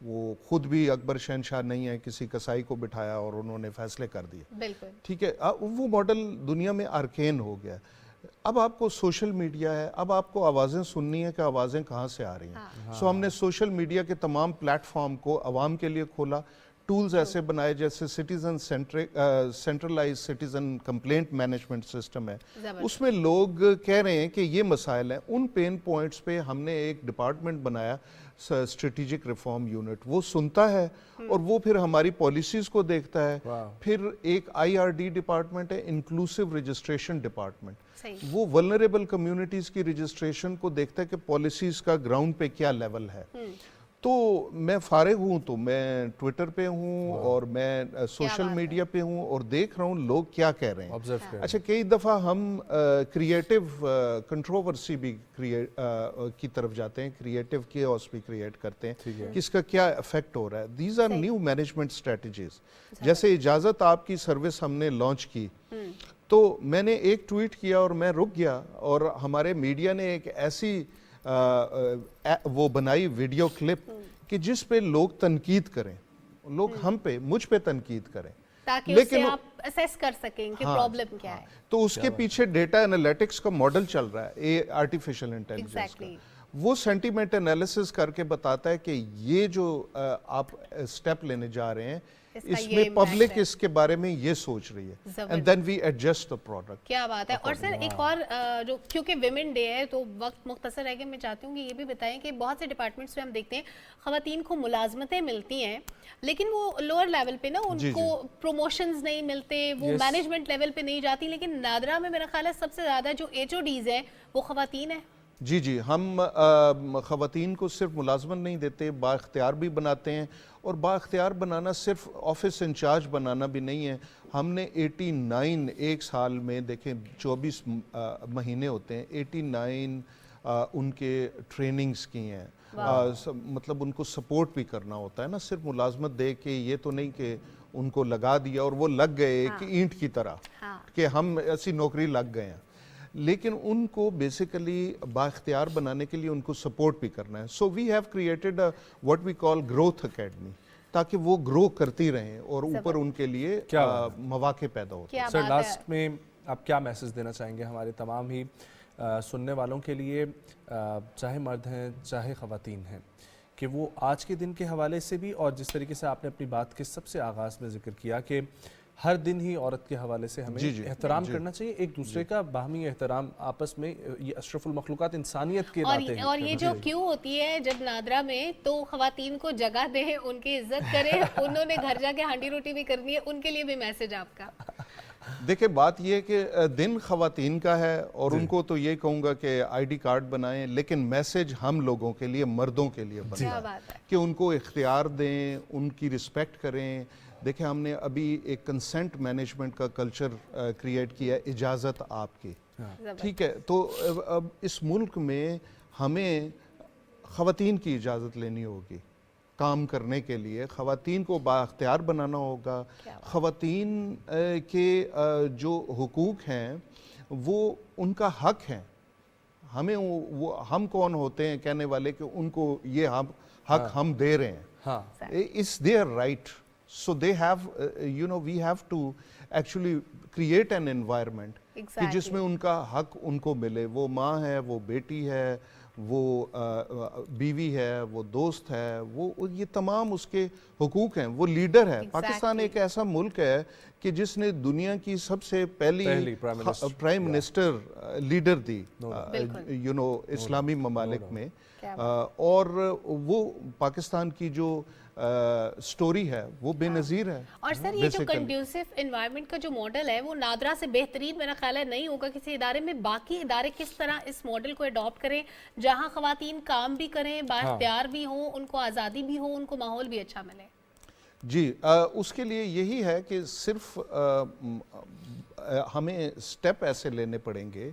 S12: وہ خود بھی اکبر شہنشاہ نہیں ہے, کسی کسائی کو بٹھایا اور انہوں نے فیصلے کر دیے.
S8: بالکل
S12: ٹھیک ہے, وہ ماڈل دنیا میں ارکین ہو گیا. اب آپ کو سوشل میڈیا ہے, اب آپ کو آوازیں سننی ہے کہ آوازیں کہاں سے آ رہی ہیں. سو ہم نے سوشل میڈیا کے تمام پلیٹ فارم کو عوام کے لیے کھولا. ٹولز ایسے بنائے جیسے centralize citizen complaint management system ہے, اس میں لوگ کہہ رہے ہیں کہ یہ مسائل ہیں. ان پین پوائنٹس پہ ہم نے ایک ڈپارٹمنٹ بنایا, اسٹریٹجک ریفارم یونٹ. وہ سنتا ہے اور وہ پھر ہماری پالیسیز کو دیکھتا ہے. پھر ایک IRD ڈپارٹمنٹ ہے, انکلوسیو رجسٹریشن ڈپارٹمنٹ. وہ ولنریبل کمیونٹیز کی رجسٹریشن کو دیکھتا ہے کہ پالیسیز کا گراؤنڈ پہ کیا لیول ہے. تو میں فارغ ہوں تو میں ٹویٹر پہ ہوں اور میں سوشل میڈیا پہ ہوں اور دیکھ رہا ہوں لوگ کیا کہہ رہے ہیں. اچھا, کئی دفعہ ہم کریٹیو کنٹروورسی بھی کی طرف جاتے ہیں, کریٹیو کیوس بھی کریٹ کرتے ہیں کہ اس کا کیا افیکٹ ہو رہا ہے. These are new management strategies. جیسے اجازت آپ کی سروس ہم نے لانچ کی تو میں نے ایک ٹویٹ کیا اور میں رک گیا, اور ہمارے میڈیا نے ایک ایسی وہ بنائی ویڈیو کلپ کہ جس پہ لوگ تنقید کریں, لوگ ہم پہ مجھ پہ تنقید کریں
S8: تاکہ اس سے آپ اسیس کر سکیں کہ پرابلم کیا ہے.
S12: تو اس کے پیچھے ڈیٹا انالیٹکس کا ماڈل چل رہا ہے, آرٹیفیشل انٹیلیجنس کا. وہ سینٹیمنٹ انالیسس کر کے بتاتا ہے کہ یہ جو آپ سٹیپ لینے جا رہے ہیں اس میں پبلک اس کے بارے میں یہ سوچ رہی ہے, and then we adjust the product.
S8: کیا بات ہے. اور سر ایک اور جو کیونکہ ویمن ڈے ہے تو وقت مختصر ہے کہ میں چاہتی ہوں کہ یہ بھی بتائیں کہ بہت سے ڈپارٹمنٹس میں ہم دیکھتے ہیں خواتین کو ملازمتیں ملتی ہیں لیکن وہ لوور لیول پہ نا ان کو پروموشنز نہیں ملتے, وہ مینجمنٹ لیول پہ نہیں جاتی. لیکن نادرا میں میرا خیال ہے سب سے زیادہ جو HODs ہیں وہ خواتین ہیں.
S12: جی ہم خواتین کو صرف ملازمت نہیں دیتے, با اختیار بھی بناتے ہیں. اور با اختیار بنانا صرف آفس انچارج بنانا بھی نہیں ہے. ہم نے 89 ایک سال میں دیکھیں 24 مہینے ہوتے ہیں, 89 ان کے ٹریننگز کی ہیں. مطلب ان کو سپورٹ بھی کرنا ہوتا ہے نا, صرف ملازمت دے کے یہ تو نہیں کہ ان کو لگا دیا اور وہ لگ گئے ایک اینٹ کی طرح کہ ہم ایسی نوکری لگ گئے ہیں. لیکن ان کو بیسیکلی با اختیار بنانے کے لیے ان کو سپورٹ بھی کرنا ہے. So we have created what we call growth academy, تاکہ وہ گرو کرتی رہیں اور اوپر ان کے لیے مواقع پیدا ہوتے ہیں.
S9: سر لاسٹ میں آپ کیا میسج دینا چاہیں گے ہمارے تمام ہی سننے والوں کے لیے, چاہے مرد ہیں چاہے خواتین ہیں, کہ وہ آج کے دن کے حوالے سے بھی, اور جس طریقے سے آپ نے اپنی بات کے سب سے آغاز میں ذکر کیا کہ ہر دن ہی عورت کے حوالے سے ہمیں احترام کرنا چاہیے, ایک دوسرے کا باہمی احترام آپس میں, یہ اشرف المخلوقات انسانیت کے ناطے ہیں.
S8: اور یہ جو کیوں ہوتی ہے جب نادرا میں, تو خواتین کو جگہ دیں, ان کی عزت کریں, انہوں نے گھر جا کے ہانڈی روٹی بھی کرنی ہے, ان کے لیے بھی میسج آپ کا.
S12: دیکھیں بات یہ ہے کہ دن خواتین کا ہے اور ان کو تو یہ کہوں گا کہ ID کارڈ بنائیں, لیکن میسج ہم لوگوں کے لیے, مردوں کے لیے بنائیں کہ ان کو اختیار دیں, ان کی رسپیکٹ کریں. دیکھیں ہم نے ابھی ایک کنسنٹ مینجمنٹ کا کلچر کریٹ کیا ہے, اجازت آپ کی. ٹھیک ہے, تو اب اس ملک میں ہمیں خواتین کی اجازت لینی ہوگی کام کرنے کے لیے, خواتین کو با اختیار بنانا ہوگا. خواتین کے جو حقوق ہیں وہ ان کا حق ہیں. ہمیں ہم کون ہوتے ہیں کہنے والے کہ ان کو یہ حق ہم دے رہے ہیں. It's their right. So they have, we have to actually create an environment کہ جس میں ان کا حق ان کو ملے. وہ ماں ہے, وہ بیٹی ہے, وہ بیوی ہے, وہ دوست ہے, وہ یہ تمام اس کے حقوق ہیں. وہ لیڈر ہے. پاکستان ایک ایسا ملک ہے کہ جس نے دنیا کی سب سے پہلی پرائم منسٹر لیڈر دی اسلامی ممالک میں, اور وہ پاکستان کی جو سٹوری ہے وہ بے نظیر ہے.
S8: اور سر یہ جو کنڈیوسیو انوائرمنٹ کا جو ماڈل ہے وہ نادرا سے بہترین میرا خیال ہے نہیں ہوگا کسی ادارے میں. باقی ادارے کس طرح اس ماڈل کو اڈاپٹ کریں جہاں خواتین کام بھی کریں, با اختیار بھی ہوں, ان کو آزادی بھی ہو, ان کو ماحول بھی اچھا ملے.
S12: جی اس کے لیے یہی ہے کہ صرف ہمیں سٹیپ ایسے لینے پڑیں گے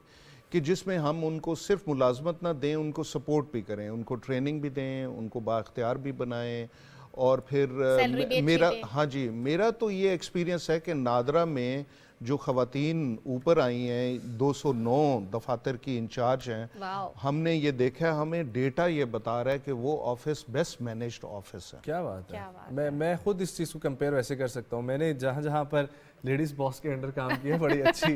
S12: کہ جس میں ہم ان کو صرف ملازمت نہ دیں, ان کو سپورٹ بھی کریں, ان کو ٹریننگ بھی دیں, ان کو با اختیار بھی بنائیں, اور پھر
S8: Salary بھی
S12: میرا
S8: اچھی تھی۔
S12: ہاں جی میرا تو یہ ایکسپیرینس ہے کہ نادرا میں جو خواتین اوپر آئی ہیں 209 دفاتر کی انچارج ہیں،
S8: واو
S12: ہم نے یہ دیکھا ہے، ہمیں ڈیٹا یہ بتا رہا ہے کہ وہ آفس بیسٹ مینیجڈ آفس ہے۔
S9: کیا بات ہے، میں خود اس چیز کو کمپیئر ویسے کر سکتا ہوں، میں نے جہاں جہاں پر لیڈیز باس کے انڈر کام کیا بڑی اچھی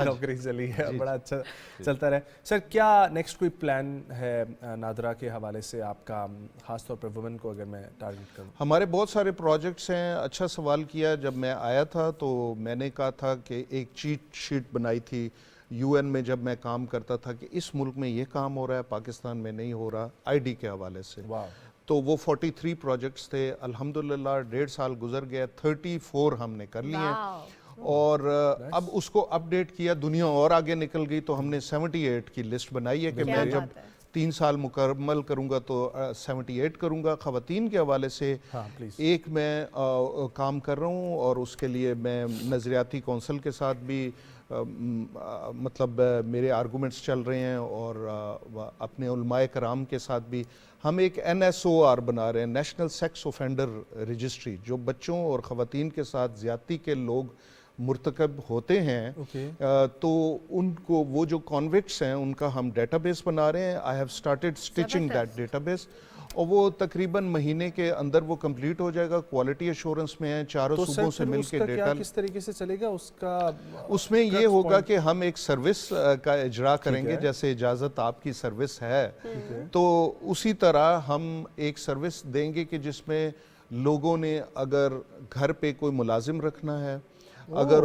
S9: نوکری چلی ہے، بڑا اچھا چلتا رہے۔ سر کیا نیکسٹ کوئی پلان ہے نادرا کے حوالے سے آپ کا، خاص طور پر وومن کو اگر میں ٹارگٹ کروں؟
S12: ہمارے بہت سارے پروجیکٹس ہیں۔ اچھا سوال کیا، جب میں آیا تھا تو میں نے کہا تھا کہ ایک چیٹ شیٹ بنائی تھی UN میں جب میں کام کرتا تھا کہ اس ملک میں یہ کام ہو رہا ہے، پاکستان میں نہیں ہو رہا، ID کے حوالے سے۔ تو وہ 43 پروجیکٹس تھے، الحمدللہ 1.5 سال گزر گیا، 34 ہم نے کر لیے اور اب اس کو اپ ڈیٹ کیا، دنیا اور آگے نکل گئی تو ہم نے 78 کی لسٹ بنائی ہے کہ میں جب 3 سال مکمل کروں گا تو 78 کروں گا۔ خواتین کے حوالے سے ایک میں کام کر رہا ہوں اور اس کے لیے میں نظریاتی کونسل کے ساتھ بھی مطلب میرے آرگومنٹس چل رہے ہیں اور اپنے علماء کرام کے ساتھ بھی ہم ایک NSOR بنا رہے ہیں، نیشنل سیکس اوفینڈر رجسٹری، جو بچوں اور خواتین کے ساتھ زیادتی کے لوگ مرتکب ہوتے ہیں تو ان کو وہ جو کانوکٹس ہیں ان کا ہم ڈیٹا بیس بنا رہے ہیں۔ I have started stitching that data base اور وہ تقریباً مہینے کے اندر وہ کمپلیٹ ہو جائے گا۔ کوالٹی ایشورنس میں ہیں، چاروں صوبوں سے مل کے ڈیٹا۔
S9: کس طریقے سے چلے گا اس کا؟
S12: اس میں یہ ہوگا کہ ہم ایک سروس کا اجرا کریں گے، جیسے اجازت آپ کی سروس ہے تو اسی طرح ہم ایک سروس دیں گے کہ جس میں لوگوں نے اگر گھر پہ کوئی ملازم رکھنا ہے، اگر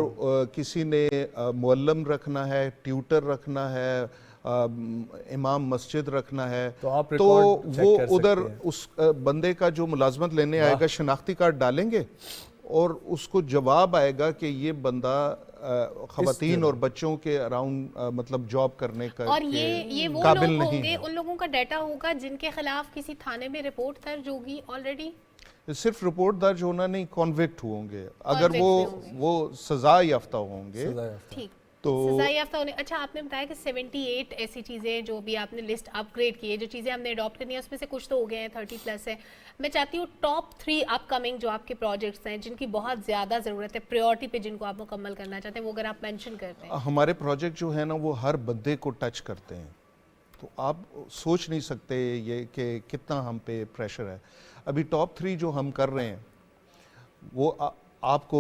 S12: کسی نے معلم رکھنا ہے، ٹیوٹر رکھنا ہے، امام مسجد رکھنا ہے تو وہ ادھر اس بندے کا جو ملازمت لینے آئے گا شناختی کارڈ ڈالیں گے اور اس کو جواب آئے گا کہ یہ بندہ خواتین اور بچوں کے اراؤنڈ مطلب جاب کرنے کا
S8: اور یہ وہ لوگ ہوں گے، ان لوگوں کا ڈیٹا ہوگا جن کے خلاف کسی تھانے میں رپورٹ درج ہوگی آلریڈی؟
S12: صرف رپورٹ درج ہونا نہیں، کنوکٹ ہوں گے اگر وہ سزا یافتہ ہوں گے تو
S8: سزا یافتہ ہونے۔ اچھا آپ نے بتایا کہ 78 ایسی چیزیں جو بھی آپ نے لسٹ اپ گریڈ کی ہے، جو چیزیں ہم نے اڈاپٹ کرنی ہیں اس میں سے کچھ تو ہو گئے ہیں، 30+ ہے۔ میں چاہتی ہوں ٹاپ 3 اپ کمنگ جو آپ کے پروجیکٹس ہیں جن کی بہت زیادہ ضرورت ہے، پریورٹی پہ جن کو آپ مکمل کرنا چاہتے ہیں، وہ اگر آپ مینشن کرتے ہیں۔
S12: ہمارے پروجیکٹ جو ہے نا وہ ہر بندے کو ٹچ کرتے ہیں، تو آپ سوچ نہیں سکتے یہ کہ کتنا ہم پہ پریشر ہے۔ ابھی ٹاپ 3 جو ہم کر رہے ہیں وہ آپ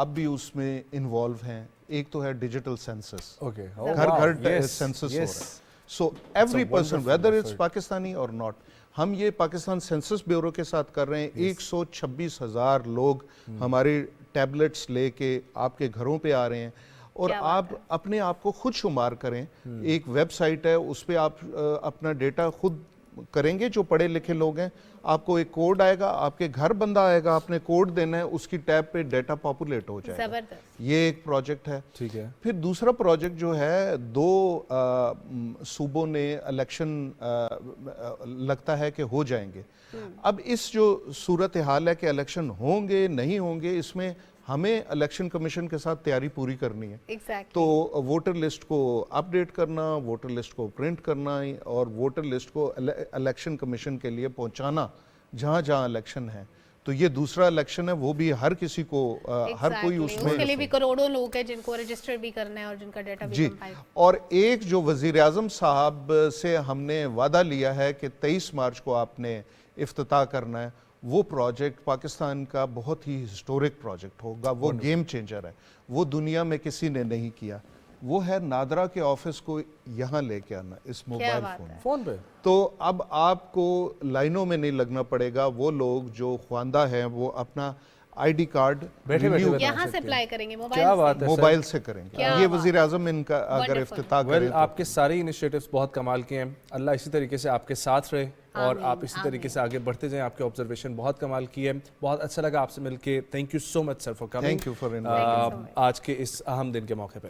S12: بھی اس میں انوالو ہیں۔ ایک تو ہے ڈیجیٹل سینسس، گھر گھر سینسس ہو رہا ہے، so every person whether it's Pakistani اور ناٹ۔ ہم یہ پاکستان سینسس بیورو کے ساتھ کر رہے ہیں۔ 126,000 لوگ ہمارے ٹیبلٹس لے کے آپ کے گھروں پہ آ رہے ہیں اور آپ اپنے آپ کو خود شمار کریں۔ ایک ویب سائٹ ہے، اس پہ آپ اپنا ڈیٹا خود کریں گے، جو پڑھے لکھے لوگ ہیں۔ آپ کو ایک کوڈ آئے گا، آپ کے گھر بندہ آئے گا، آپ نے کوڈ دینا ہے، اس کی ٹیب پہ ڈیٹا پاپولیٹ ہو جائے گا۔ یہ ایک پروجیکٹ ہے۔
S9: ٹھیک ہے۔
S12: پھر دوسرا پروجیکٹ جو ہے، 2 صوبوں نے الیکشن لگتا ہے کہ ہو جائیں گے۔ اب اس جو صورتحال ہے کہ الیکشن ہوں گے نہیں ہوں گے، اس میں ہمیں الیکشن کمیشن کے ساتھ تیاری پوری کرنی ہے۔ تو ووٹر لسٹ کو اپ ڈیٹ کرنا، ووٹر لسٹ کو پرنٹ کرنا اور ووٹر لسٹ کو الیکشن کمیشن کے لیے پہنچانا جہاں جہاں الیکشن ہے۔ تو یہ دوسرا الیکشن ہے، وہ بھی ہر کسی کو، ہر کوئی اس میں،
S8: اس کے لیے بھی کروڑوں لوگ ہیں جن کو رجسٹر بھی کرنا ہے اور جن کا ڈیٹا بھی کمپائل۔
S12: اور ایک جو وزیر اعظم صاحب سے ہم نے وعدہ لیا ہے کہ 23 مارچ کو آپ نے افتتاح کرنا ہے، وہ پروجیکٹ پاکستان کا بہت ہی ہسٹورک پروجیکٹ ہوگا، وہ گیم چینجر ہے، وہ دنیا میں کسی نے نہیں کیا۔ وہ ہے نادرا کے آفس کو یہاں لے کے آنا، اس موبائل فون پہ۔ تو اب آپ کو لائنوں میں نہیں لگنا پڑے گا، وہ لوگ جو خواندہ ہیں وہ اپنا ID کارڈ
S8: یہاں سے اپلائی کریں گے،
S12: موبائل سے کریں گے۔ یہ وزیر اعظم ان کا اگر افتتاح کریں۔
S9: آپ کے سارے انیشیٹیوز بہت کمال کے ہیں، اللہ اسی طریقے سے آپ کے ساتھ رہے اور آپ اسی طریقے سے آگے بڑھتے جائیں۔ آپ کے آبزرویشن بہت کمال کی ہے، بہت اچھا لگا آپ سے مل کے۔ Thank you so much sir for coming آج کے اس اہم دن کے موقع پہ۔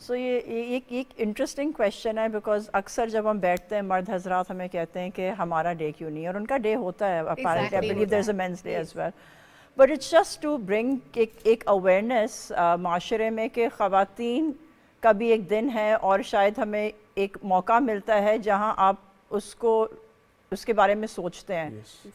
S4: سو یہ ایک انٹرسٹنگ کویشچن ہے، بیکاز اکثر جب ہم بیٹھتے ہیں مرد حضرات ہمیں کہتے ہیں کہ ہمارا ڈے کیوں نہیں، اور ان کا ڈے ہوتا ہے، apparently I believe there is a men's day as well, but it's just to bring ایک اویئرنیس معاشرے میں کہ خواتین کا بھی ایک دن ہے، اور شاید ہمیں ایک موقع ملتا ہے جہاں آپ اس کے بارے میں سوچتے ہیں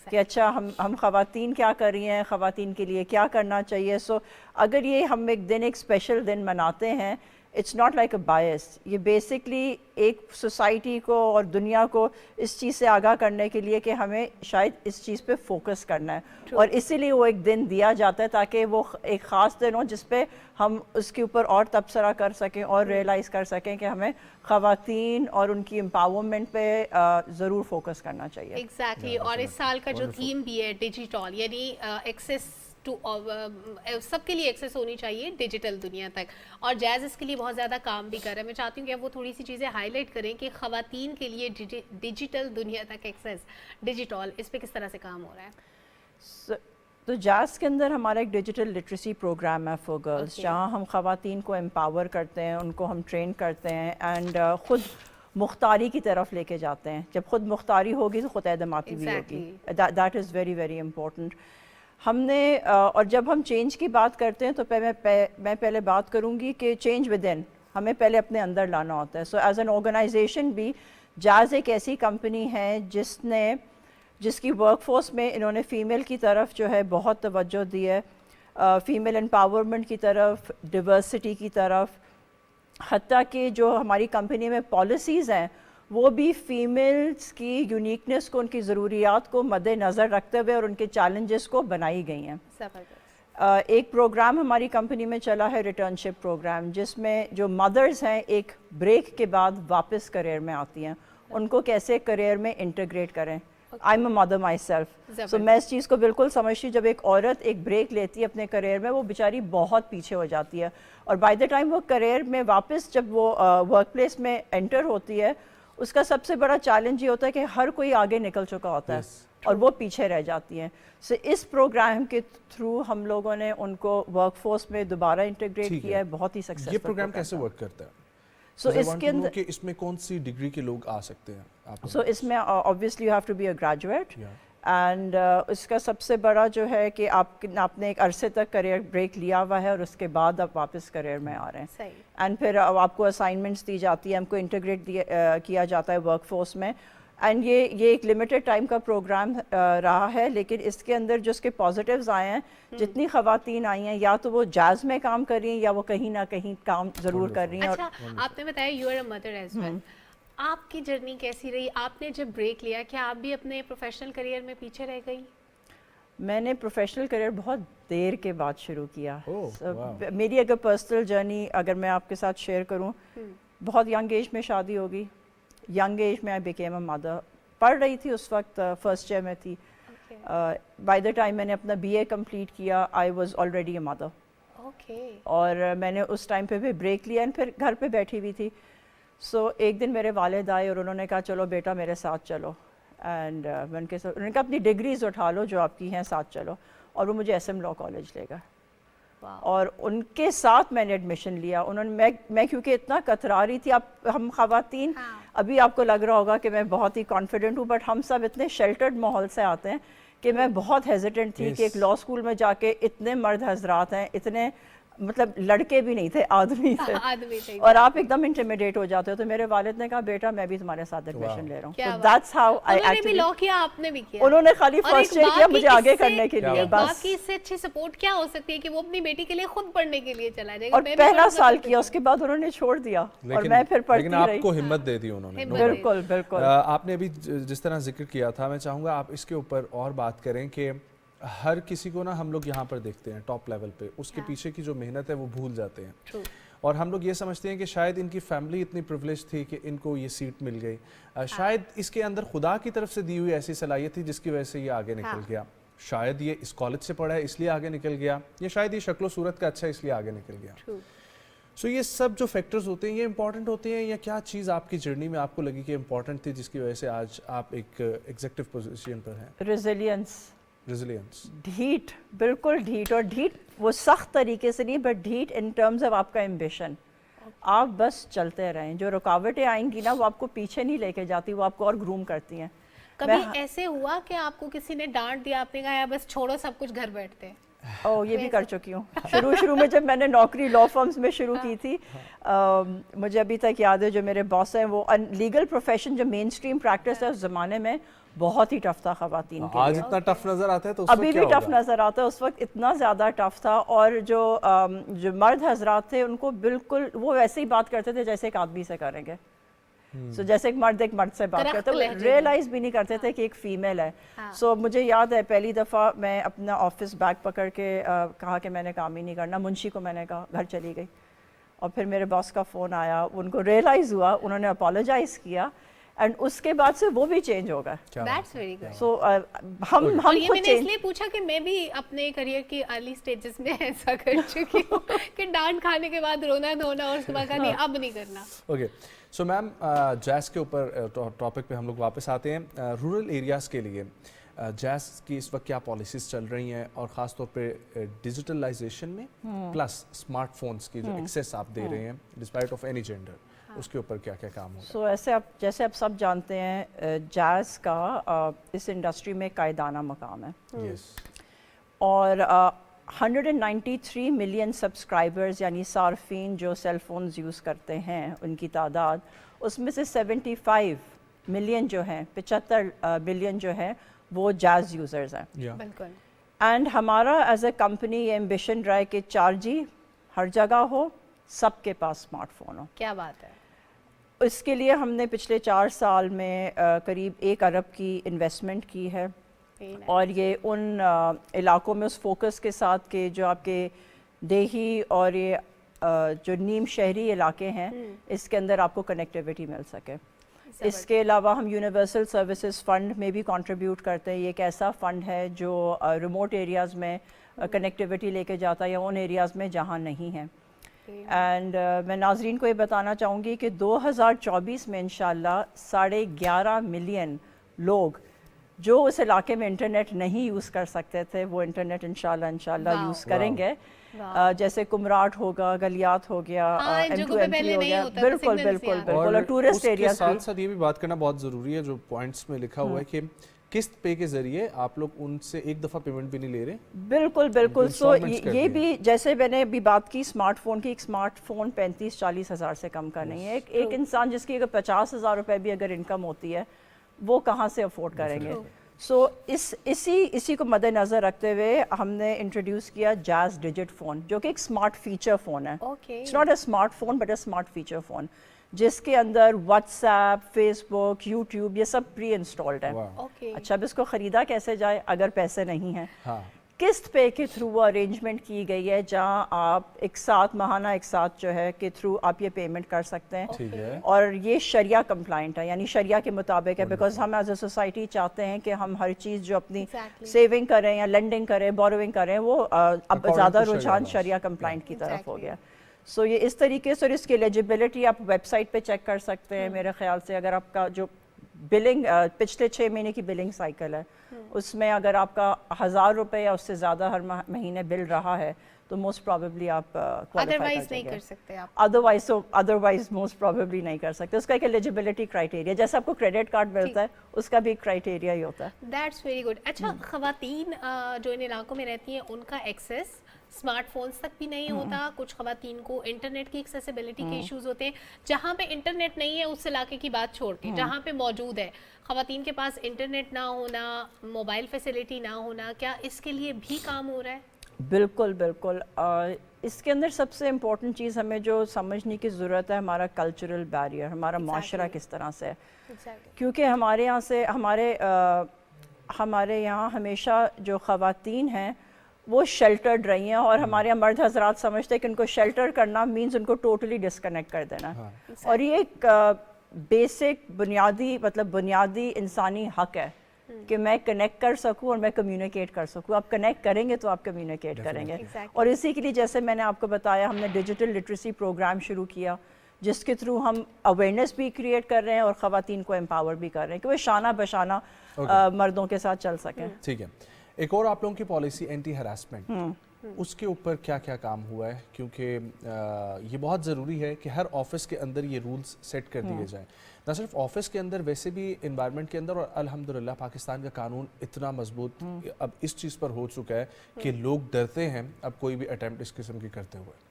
S4: کہ اچھا ہم خواتین کیا کر رہی ہیں، خواتین کے لیے کیا کرنا چاہیے. سو اگر یہ ہم ایک دن ایک اسپیشل دن مناتے ہیں، اٹس ناٹ لائک اے بائس، یہ بیسکلی ایک سوسائٹی کو اور دنیا کو اس چیز سے آگاہ کرنے کے لیے کہ ہمیں شاید اس چیز پہ فوکس کرنا ہے، اور اسی لیے وہ ایک دن دیا جاتا ہے تاکہ وہ ایک خاص دن ہو جس پہ ہم اس کے اوپر اور تبصرہ کر سکیں اور ریئلائز کر سکیں کہ ہمیں خواتین اور ان کی امپاورمنٹ پہ ضرور فوکس کرنا چاہیے.
S8: ایگزیکٹلی. اور اس سال کا جو تھیم بھی ہے ڈیجیٹل، یعنی ایکسیس ٹو سب کے لیے ایکسیس ہونی چاہیے ڈیجیٹل دنیا تک، اور جیز اس کے لیے بہت زیادہ کام بھی کر رہا ہے. میں چاہتی ہوں کہ وہ تھوڑی سی چیزیں ہائی لائٹ کریں کہ خواتین کے لیے ڈیجیٹل دنیا تک ایکسیس، ڈیجیٹل، اس پہ کس طرح سے کام ہو رہا ہے.
S4: تو جاز کے اندر ہمارا ایک ڈیجیٹل لٹریسی پروگرام ہے فور گرلس، جہاں ہم خواتین کو امپاور کرتے ہیں، ان کو ہم ٹرین کرتے ہیں، اینڈ خود مختاری کی طرف لے کے جاتے ہیں. جب خود مختاری ہوگی تو خود اعتمادی بھی ہوگی. That is very very important. ہم نے اور جب ہم چینج کی بات کرتے ہیں تو میں پہلے بات کروں گی کہ چینج ود ان ہمیں پہلے اپنے اندر لانا ہوتا ہے. سو ایز این آرگنائزیشن بھی جاز ایک ایسی کمپنی ہے جس کی ورک فورس میں انہوں نے فیمیل کی طرف جو ہے بہت توجہ دی ہے، فیمیل امپاورمنٹ کی طرف، ڈیورسٹی کی طرف، حتیٰ کہ جو ہماری کمپنی میں پالیسیز ہیں وہ بھی فیمیلز کی یونیکنیس کو، ان کی ضروریات کو مد نظر رکھتے ہوئے اور ان کے چیلنجز کو بنائی گئی ہیں. ایک پروگرام ہماری کمپنی میں چلا ہے ریٹرنشپ پروگرام، جس میں جو مدرز ہیں ایک بریک کے بعد واپس کریئر میں آتی ہیں، ان کو کیسے کریئر میں انٹیگریٹ کریں. I am a mother myself, so میں اس چیز کو بالکل سمجھتی ہوں. جب ایک عورت ایک بریک لیتی ہے اپنے کریئر میں، وہ بیچاری بہت پیچھے ہو جاتی ہے، اور بائی دا ٹائم وہ کریئر میں واپس جب وہ ورک پلیس میں انٹر ہوتی ہے، اس کا سب سے بڑا چیلنج یہ ہوتا ہے کہ ہر کوئی آگے نکل چکا ہوتا ہے اور وہ پیچھے رہ جاتی ہیں. سو اس پروگرام کے تھرو ہم لوگوں نے ان کو ورک فورس میں دوبارہ انٹیگریٹ کیا ہے. بہت ہی سکسیسفل.
S9: یہ پروگرام کیسے ورک کرتا ہے؟
S4: سو اس کے اندر
S9: اس میں کون سی ڈگری کے لوگ آ سکتے ہیں؟
S4: سو اس میں obviously you have to be a graduate and اس کا سب سے بڑا جو ہے کہ آپ نے ایک عرصے تک کریئر بریک لیا ہوا ہے اور اس کے بعد آپ واپس کریئر میں آ رہے ہیں، اینڈ پھر آپ کو اسائنمنٹس دی جاتی ہے، ہم کو انٹیگریٹ کیا جاتا ہے ورک فورس میں. اینڈ یہ ایک لمیٹڈ ٹائم کا پروگرام رہا ہے، لیکن اس کے اندر جو اس کے پازیٹیوز آئے ہیں، جتنی خواتین آئی ہیں یا تو وہ جاز میں کام کر رہی ہیں یا وہ کہیں نہ کہیں کام ضرور کر رہی ہیں.
S8: اچھا، آپ نے بتایا you are a mother as well, آپ کی جرنی کیسی رہی؟ آپ نے جب بریک لیا، کیا آپ بھی اپنے پروفیشنل کریئر میں پیچھے رہ گئی؟
S4: میں نے پروفیشنل کریئر بہت دیر کے بعد شروع کیا. میری اگر پرسنل جرنی اگر میں آپ کے ساتھ شیئر کروں، بہت ینگ ایج میں شادی ہوگی. ینگ ایج میں آئی بیکیم اے مدر. پڑھ رہی تھی اس وقت، فرسٹ ایئر میں تھی. بائی دا ٹائم میں نے اپنا BA کمپلیٹ کیا، I was already a mother. اور میں نے اس ٹائم پہ بھی بریک لیا، پھر گھر پہ بیٹھی ہوئی تھی. سو ایک دن میرے والد آئے اور انہوں نے کہا چلو بیٹا میرے ساتھ چلو، اینڈ میں ان کے ساتھ، انہوں نے کہا اپنی ڈگریز اٹھا لو جو آپ کی ہیں، ساتھ چلو. اور وہ مجھے SM لاء کالج لے گئے، اور ان کے ساتھ میں نے ایڈمیشن لیا. انہوں نے میں کیونکہ اتنا کترا رہی تھی، ہم خواتین ابھی آپ کو لگ رہا ہوگا کہ میں بہت ہی کانفیڈنٹ ہوں، بٹ ہم سب اتنے شیلٹرڈ ماحول سے آتے ہیں کہ میں بہت ہیزیٹنٹ تھی کہ ایک لاء اسکول میں جا کے اتنے مرد حضرات ہیں، اتنے مطلب لڑکے بھی نہیں تھے، آدمی تھے، اور آپ ایک دم انٹیمیڈیٹ ہو جاتے ہو. تو میرے والد نے کہا بیٹا میں بھی تمہارے ساتھ ایڈمیشن لے رہا ہوں. So that's how I actually
S8: law کیا، آپ نے بھی کیا.
S4: انہوں نے خالی فرسٹ ایئر کیا مجھے آگے کرنے کے لیے. بس
S8: باقی اس سے اچھی سپورٹ کیا ہو سکتی ہے کہ وہ اپنی بیٹی کے لیے خود پڑھنے کے لیے چلا جائے.
S4: اور پہلا سال کیا، اس کے بعد انہوں نے چھوڑ دیا اور میں پھر پڑھتی رہی.
S9: لیکن آپ کو ہمت دے دی انہوں نے.
S4: بالکل بالکل.
S9: آپ نے ابھی جس طرح ذکر کیا تھا، میں چاہوں گا آپ اس کے اوپر اور بات کریں کہ ہر کسی کو نا ہم لوگ یہاں پر دیکھتے ہیں ٹاپ لیول پہ، اس کے پیچھے کی جو محنت ہے وہ بھول جاتے ہیں، اور ہم لوگ یہ سمجھتے ہیں کہ شاید ان کی فیملی اتنی پریویلیج تھی کہ ان کو یہ سیٹ مل گئی. شاید اس کے اندر خدا کی طرف سے دی ہوئی ایسی صلاحیت تھی جس کی وجہ سے یہ آگے نکل گیا. شاید یہ اس کالج سے پڑھا ہے اس لیے آگے نکل گیا، یا شاید یہ شکل و صورت کا اچھا اس لیے آگے نکل گیا. سو یہ سب جو فیکٹرز ہوتے ہیں یہ امپورٹنٹ ہوتے ہیں، یا کیا چیز آپ کی جرنی میں آپ کو لگی کہ امپورٹنٹ تھی جس کی وجہ سے آج آپ ایک ایگزیکٹو پوزیشن پر ہیں؟
S4: ریزیلینس.
S9: ڈھیٹ،
S4: بالکل ڈھیٹ. اور ڈھیٹ وہ سخت طریقے سے نہیں، بٹ ڈھیٹ ان ٹرمز آف آپ کا ایمبیشن. آپ بس چلتے رہیں. جو رکاوٹیں آئیں گی نا وہ آپ کو پیچھے نہیں لے کے جاتی, وہ آپ کو اور گروم کرتی ہیں.
S8: کبھی ایسے ہوا کہ آپ کو کسی نے ڈانٹ دیا, آپ نے کہا بس چھوڑو سب کچھ, گھر بیٹھتے ہیں؟
S4: یہ بھی کر چکی ہوں. شروع میں جب میں نے نوکری لا فرمز میں شروع کی تھی, مجھے ابھی تک یاد ہے جو میرے باس ہیں, وہ لیگل پروفیشن جو مین اسٹریم پریکٹس ہے اس زمانے میں بہت ہی ٹف تھا خواتین کے لیے.
S9: آج اتنا ٹف نظر آتا ہے تو
S4: ابھی بھی ٹف نظر آتا ہے, اس وقت اتنا زیادہ ٹف تھا. اور جو مرد حضرات تھے ان کو بالکل وہ ویسے ہی بات کرتے تھے جیسے ایک آدمی سے کریں گے. جیسے ایک مرد سے بات کرتے ہیں, ریئلائز بھی نہیں کرتے تھے کہ ایک فیمیل ہے. مجھے یاد ہے پہلی دفعہ میں اپنا آفس بیگ پکڑ کے کہا کہ میں نے کام ہی نہیں کرنا. منشی کو میں نے کہا, گھر چلی گئی. اور پھر میرے باس کا فون آیا, ان کو ریئلائز ہوا, انہوں نے اپالوجائز کیا, اینڈ اس کے بعد سے وہ بھی چینج ہو گئے.
S8: That's very good.
S4: So ہم
S8: یہ میں نے اس لیے پوچھا کہ میں بھی اپنے کریئر کی ارلی سٹیجز میں ایسا کر چکی ہوں کہ ڈانٹ کھانے کے بعد رونا دھونا اور اس کے بعد کہا نہیں اب نہیں کرنا.
S9: اوکے, سو میم جیز کے اوپر ٹاپک پہ ہم لوگ واپس آتے ہیں. رورل ایریاز کے لیے جیز کی اس وقت کیا پالیسیز چل رہی ہیں, اور خاص طور پہ ڈیجیٹلائزیشن میں پلس اسمارٹ فونس کی جو ایکسیس آپ دے رہے ہیں ڈسپائٹ آف اینی جینڈر, اس کے اوپر کیا کیا کام ہو رہا ہے؟
S4: جیسے آپ سب جانتے ہیں جاز کا اس انڈسٹری میں قائدانہ مقام ہے. اور 193 ملین سبسکرائبرز یعنی صارفین جو سیل فونز یوز کرتے ہیں ان کی تعداد, اس میں سے 75 ملین جو ہیں, 75 ملین جو ہیں وہ جاز یوزرز ہیں.
S8: بالکل.
S4: اینڈ ہمارا ایز اے کمپنی یہ ایمبیشن رہا ہے کہ 4G ہر جگہ ہو, سب کے پاس اسمارٹ فون ہو.
S8: کیا بات ہے.
S4: اس کے لیے ہم نے پچھلے 4 سال میں قریب 1 ارب کی انویسٹمنٹ کی ہے, اور یہ ان علاقوں میں اس فوکس کے ساتھ کہ جو آپ کے دیہی اور یہ جو نیم شہری علاقے ہیں اس کے اندر آپ کو کنیکٹیوٹی مل سکے. اس کے علاوہ ہم یونیورسل سروسز فنڈ میں بھی کنٹریبیوٹ کرتے ہیں. یہ ایک ایسا فنڈ ہے جو ریموٹ ایریاز میں کنیکٹیوٹی لے کے جاتا ہے یا ان ایریاز میں جہاں نہیں ہے. اینڈ میں ناظرین کو یہ بتانا چاہوں گی کہ 2024 میں انشاءاللہ 11.5 ملین لوگ جو اس علاقے میں انٹرنیٹ نہیں یوز کر سکتے تھے وہ انٹرنیٹ انشاءاللہ یوز کریں گے. جیسے کمراٹ ہوگا, گلیات ہو گیا, M2M3 ہو گیا. بالکل بالکل بالکل. اور ٹورسٹ ایریاز
S9: ساتھ ساتھ یہ بھی بات کرنا بہت ضروری ہے جو پوائنٹس میں لکھا ہوا ہے کہ قسط پے کے ذریعے آپ لوگ ان سے ایک دفعہ پیمنٹ بھی نہیں لے رہے. بالکل
S4: بالکل. سو یہ بھی جیسے میں نے ابھی بات کی اسمارٹ فون کی, ایک اسمارٹ فون 35-40 ہزار سے کم کا نہیں ہے. ایک انسان جس کی اگر 50,000 روپے بھی اگر انکم ہوتی ہے وہ کہاں سے افورڈ کریں گے. سو اسی کو مد نظر رکھتے ہوئے ہم نے انٹروڈیوس کیا جاز ڈیجٹ فون, جو کہ ایک اسمارٹ فیچر فون ہے. It's not a smart phone but a smart feature phone, جس کے اندر WhatsApp, Facebook, YouTube یہ سب پری انسٹالڈ ہے. اچھا اب اس کو خریدا کیسے جائے اگر پیسے نہیں ہیں؟ قسط پے کے تھرو ارینجمنٹ کی گئی ہے جہاں آپ ایک ساتھ ماہانہ ایک ساتھ جو ہے کے تھرو آپ یہ پیمنٹ کر سکتے ہیں. اور یہ شریعہ کمپلائنٹ ہے, یعنی شریعہ کے مطابق ہے, بیکاز ہم ایز اے سوسائٹی چاہتے ہیں کہ ہم ہر چیز جو اپنی سیونگ کریں یا لینڈنگ کریں, بوروئنگ کریں, وہ اب زیادہ رجحان شریعہ کمپلائنٹ کی طرف ہو گیا. سو یہ اس طریقے سے, اور اس کی ایلیجیبلٹی آپ ویب سائٹ پہ چیک کر سکتے ہیں. میرے خیال سے اگر آپ کا جو بلنگ پچھلے 6 مہینے کی بلنگ سائیکل ہے اس میں اگر آپ کا 1,000 روپے یا اس سے زیادہ ہر مہینے بل رہا ہے تو موسٹ پرابیبلی آپ کوالیفائی کر سکتے ہیں. ادروائز موسٹ پرابیبلی نہیں کر سکتے. اس کا ایک ایلیجیبلٹی کرائٹیریا, جیسے آپ کو کریڈٹ کارڈ ملتا ہے اس کا بھی ایک کرائٹیریا ہی ہوتا ہے.
S8: That's very good. اچھا, خواتین جو ان علاقوں میں رہتی ہیں ان کا ایکسیس اسمارٹ فونز تک بھی نہیں ہوتا. کچھ خواتین کو انٹرنیٹ کی ایکسیسیبلٹی کے ایشوز ہوتے ہیں. جہاں پہ انٹرنیٹ نہیں ہے اس علاقے کی بات چھوڑ کے جہاں پہ موجود ہے, خواتین کے پاس انٹرنیٹ نہ ہونا, موبائل فیسلٹی نہ ہونا, کیا اس کے لیے بھی کام ہو رہا ہے؟
S4: بالکل بالکل. اس کے اندر سب سے امپورٹنٹ چیز ہمیں جو سمجھنے کی ضرورت ہے ہمارا کلچرل بیریئر, ہمارا معاشرہ کس طرح سے ہے. کیونکہ ہمارے یہاں ہمیشہ جو خواتین ہیں وہ شیلٹرڈ رہی ہیں, اور ہمارے یہاں مرد حضرات سمجھتے ہیں کہ ان کو شیلٹر کرنا مینز ان کو ٹوٹلی ڈسکنیکٹ کر دینا. اور یہ ایک بیسک بنیادی انسانی حق ہے کہ میں کنیکٹ کر سکوں اور میں کمیونیکیٹ کر سکوں. آپ کنیکٹ کریں گے تو آپ کمیونیکیٹ کریں گے. اور اسی کے لیے جیسے میں نے آپ کو بتایا ہم نے ڈیجیٹل لٹریسی پروگرام شروع کیا جس کے تھرو ہم اویئرنیس بھی کریٹ کر رہے ہیں اور خواتین کو امپاور بھی کر رہے ہیں کہ وہ شانہ بشانہ مردوں کے ساتھ چل سکیں.
S9: ٹھیک ہے. ایک اور آپ لوگوں کی پالیسی اینٹی ہراسمنٹ, اس کے اوپر کیا کیا کام ہوا ہے؟ کیونکہ یہ بہت ضروری ہے کہ ہر آفس کے اندر یہ رولز سیٹ کر دیے جائیں، نہ صرف آفس کے اندر، ویسے بھی انوائرمنٹ کے اندر. اور الحمدللہ پاکستان کا قانون اتنا مضبوط اب اس چیز پر ہو چکا ہے کہ لوگ ڈرتے ہیں اب کوئی بھی اٹیمپٹ اس قسم کی کرتے ہوئے.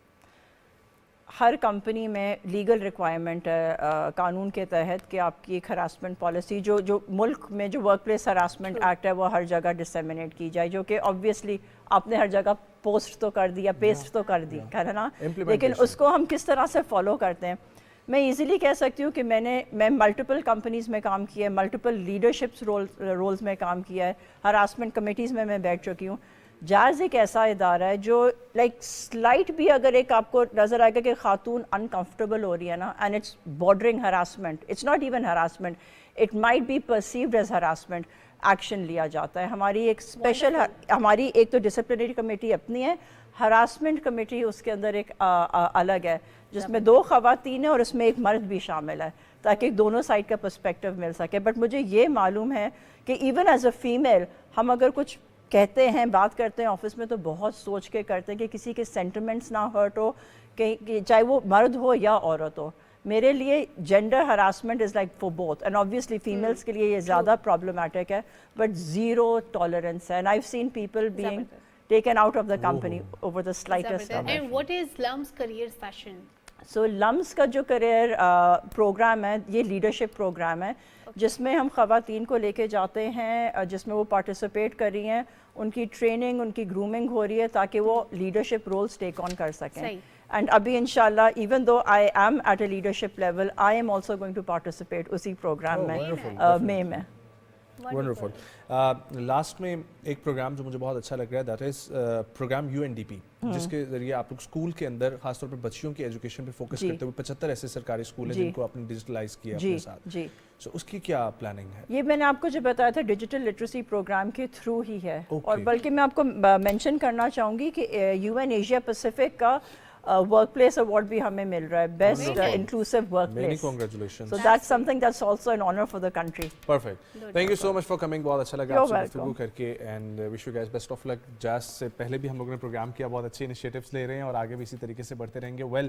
S4: ہر کمپنی میں لیگل ریکوائرمنٹ ہے قانون کے تحت کہ آپ کی ایک ہراسمنٹ پالیسی جو ملک میں جو ورک پلیس ہراسمنٹ ایکٹ ہے وہ ہر جگہ ڈسیمنیٹ کی جائے، جو کہ آبویسلی آپ نے ہر جگہ پوسٹ تو کر دیا، پیسٹ تو کر دی ہے نا، لیکن اس کو ہم کس طرح سے فالو کرتے ہیں. میں ایزیلی کہہ سکتی ہوں کہ میں ملٹیپل کمپنیز میں کام کیا ہے، ملٹیپل لیڈرشپس رولز میں کام کیا ہے، ہراسمنٹ کمیٹیز میں بیٹھ چکی ہوں. جائز ایک ایسا ادارہ ہے جو سلائٹ بھی اگر ایک آپ کو نظر آئے گا کہ خاتون انکمفرٹیبل ہو رہی ہے نا، and it's bordering harassment, it's not even harassment, it might be perceived as harassment, action لیا جاتا ہے. ہماری ایک اسپیشل، ہماری ایک تو ڈسپلنری کمیٹی اپنی ہے، ہراسمنٹ کمیٹی اس کے اندر ایک الگ ہے جس میں 2 خواتین ہیں اور اس میں ایک مرد بھی شامل ہے تاکہ دونوں سائڈ کا پرسپیکٹو مل سکے. بٹ مجھے یہ معلوم ہے کہ ایون ایز اے فیمیل ہم اگر کچھ کہتے ہیں، بات کرتے ہیں آفس میں تو بہت سوچ کے کرتے ہیں کہ کسی کے سینٹیمنٹس نہ ہرٹ ہو، کہ چاہے وہ مرد ہو یا عورت ہو. میرے لیے gender harassment is like for both, and obviously females کے لیے یہ زیادہ پرابلمٹک ہے، بٹ زیرو ٹالرنس ہے. And I have seen people being taken out of the company over the slightest of it.
S8: And what is LUMS career session?
S4: So LUMS کا جو career programme ہے یہ لیڈرشپ پروگرام ہے جس میں ہم خواتین کو لے کے جاتے ہیں، جس میں وہ پارٹیسپیٹ کر رہی ہیں، ان کی ٹریننگ، ان کی گرومنگ ہو رہی ہے تاکہ وہ لیڈرشپ رولز ٹیک آن کر سکیں. اینڈ ابھی انشاءاللہ even though I am at a leadership level, I am also going to participate اسی پروگرام میں مئی میں.
S9: ونڈرفل. لاسٹ میں ایک پروگرام جو مجھے بہت اچھا لگ رہا ہے، دیٹ از پروگرام UNDP، جس کے ذریعے آپ لوگ اسکول کے اندر خاص طور پر بچیوں کی ایجوکیشن پہ فوکس کرتے ہوئے 75 ایسے سرکاری اسکول ہیں جن کو آپ نے ڈیجیٹلائز کیا اپنے ساتھ. سو اس کی کیا پلاننگ ہے؟
S4: یہ میں نے آپ کو جو بتایا تھا ڈیجیٹل لٹریسی پروگرام کے تھرو ہی ہے، اور بلکہ میں آپ کو مینشن کرنا چاہوں گی کہ UN ایشیا پیسیفک کا ورک پلیس ایوارڈ بھی ہمیں مل رہا ہے، best inclusive work place.
S9: Congratulations.
S4: So that's something that's also an honor for the country.
S9: Perfect. Thank you so much for coming. بہت اچھا لگا آپ سے گفتگو کر کے، and wish you guys best of luck. Jazz سے پہلے بھی ہم لوگوں نے پروگرام کیا، بہت اچھے انیشیٹیوز لے رہے ہیں اور آگے بھی اسی طریقے سے بڑھتے رہیں گے. ویل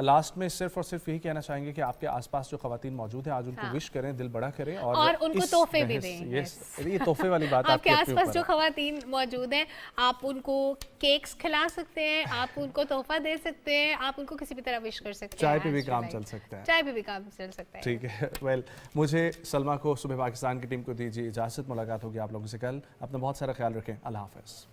S9: لاسٹ میں صرف اور صرف یہی کہنا چاہیں گے کہ آپ کے آس پاس جو خواتین موجود ہیں آج ان کو وش کریں، دل بڑا کریں اور
S8: ان کو تحفے بھی دیں.
S9: یہ تحفے والی بات
S8: آپ کے آس پاس جو خواتین موجود ہیں آپ ان کو کیکس کھلا سکتے ہیں، آپ ان کو تحفہ دے سکتے ہیں، آپ ان کو کسی بھی طرح وش کر سکتے ہیں.
S9: چائے پہ بھی کام چل سکتا ہے،
S8: چائے پہ بھی کام چل سکتا ہے.
S9: ٹھیک ہے. ویل مجھے سلمیٰ کو، صبح پاکستان کی ٹیم کو دیجیے اجازت. ملاقات ہوگی آپ لوگوں سے کل. اپنا بہت سارا خیال رکھیں. اللہ حافظ.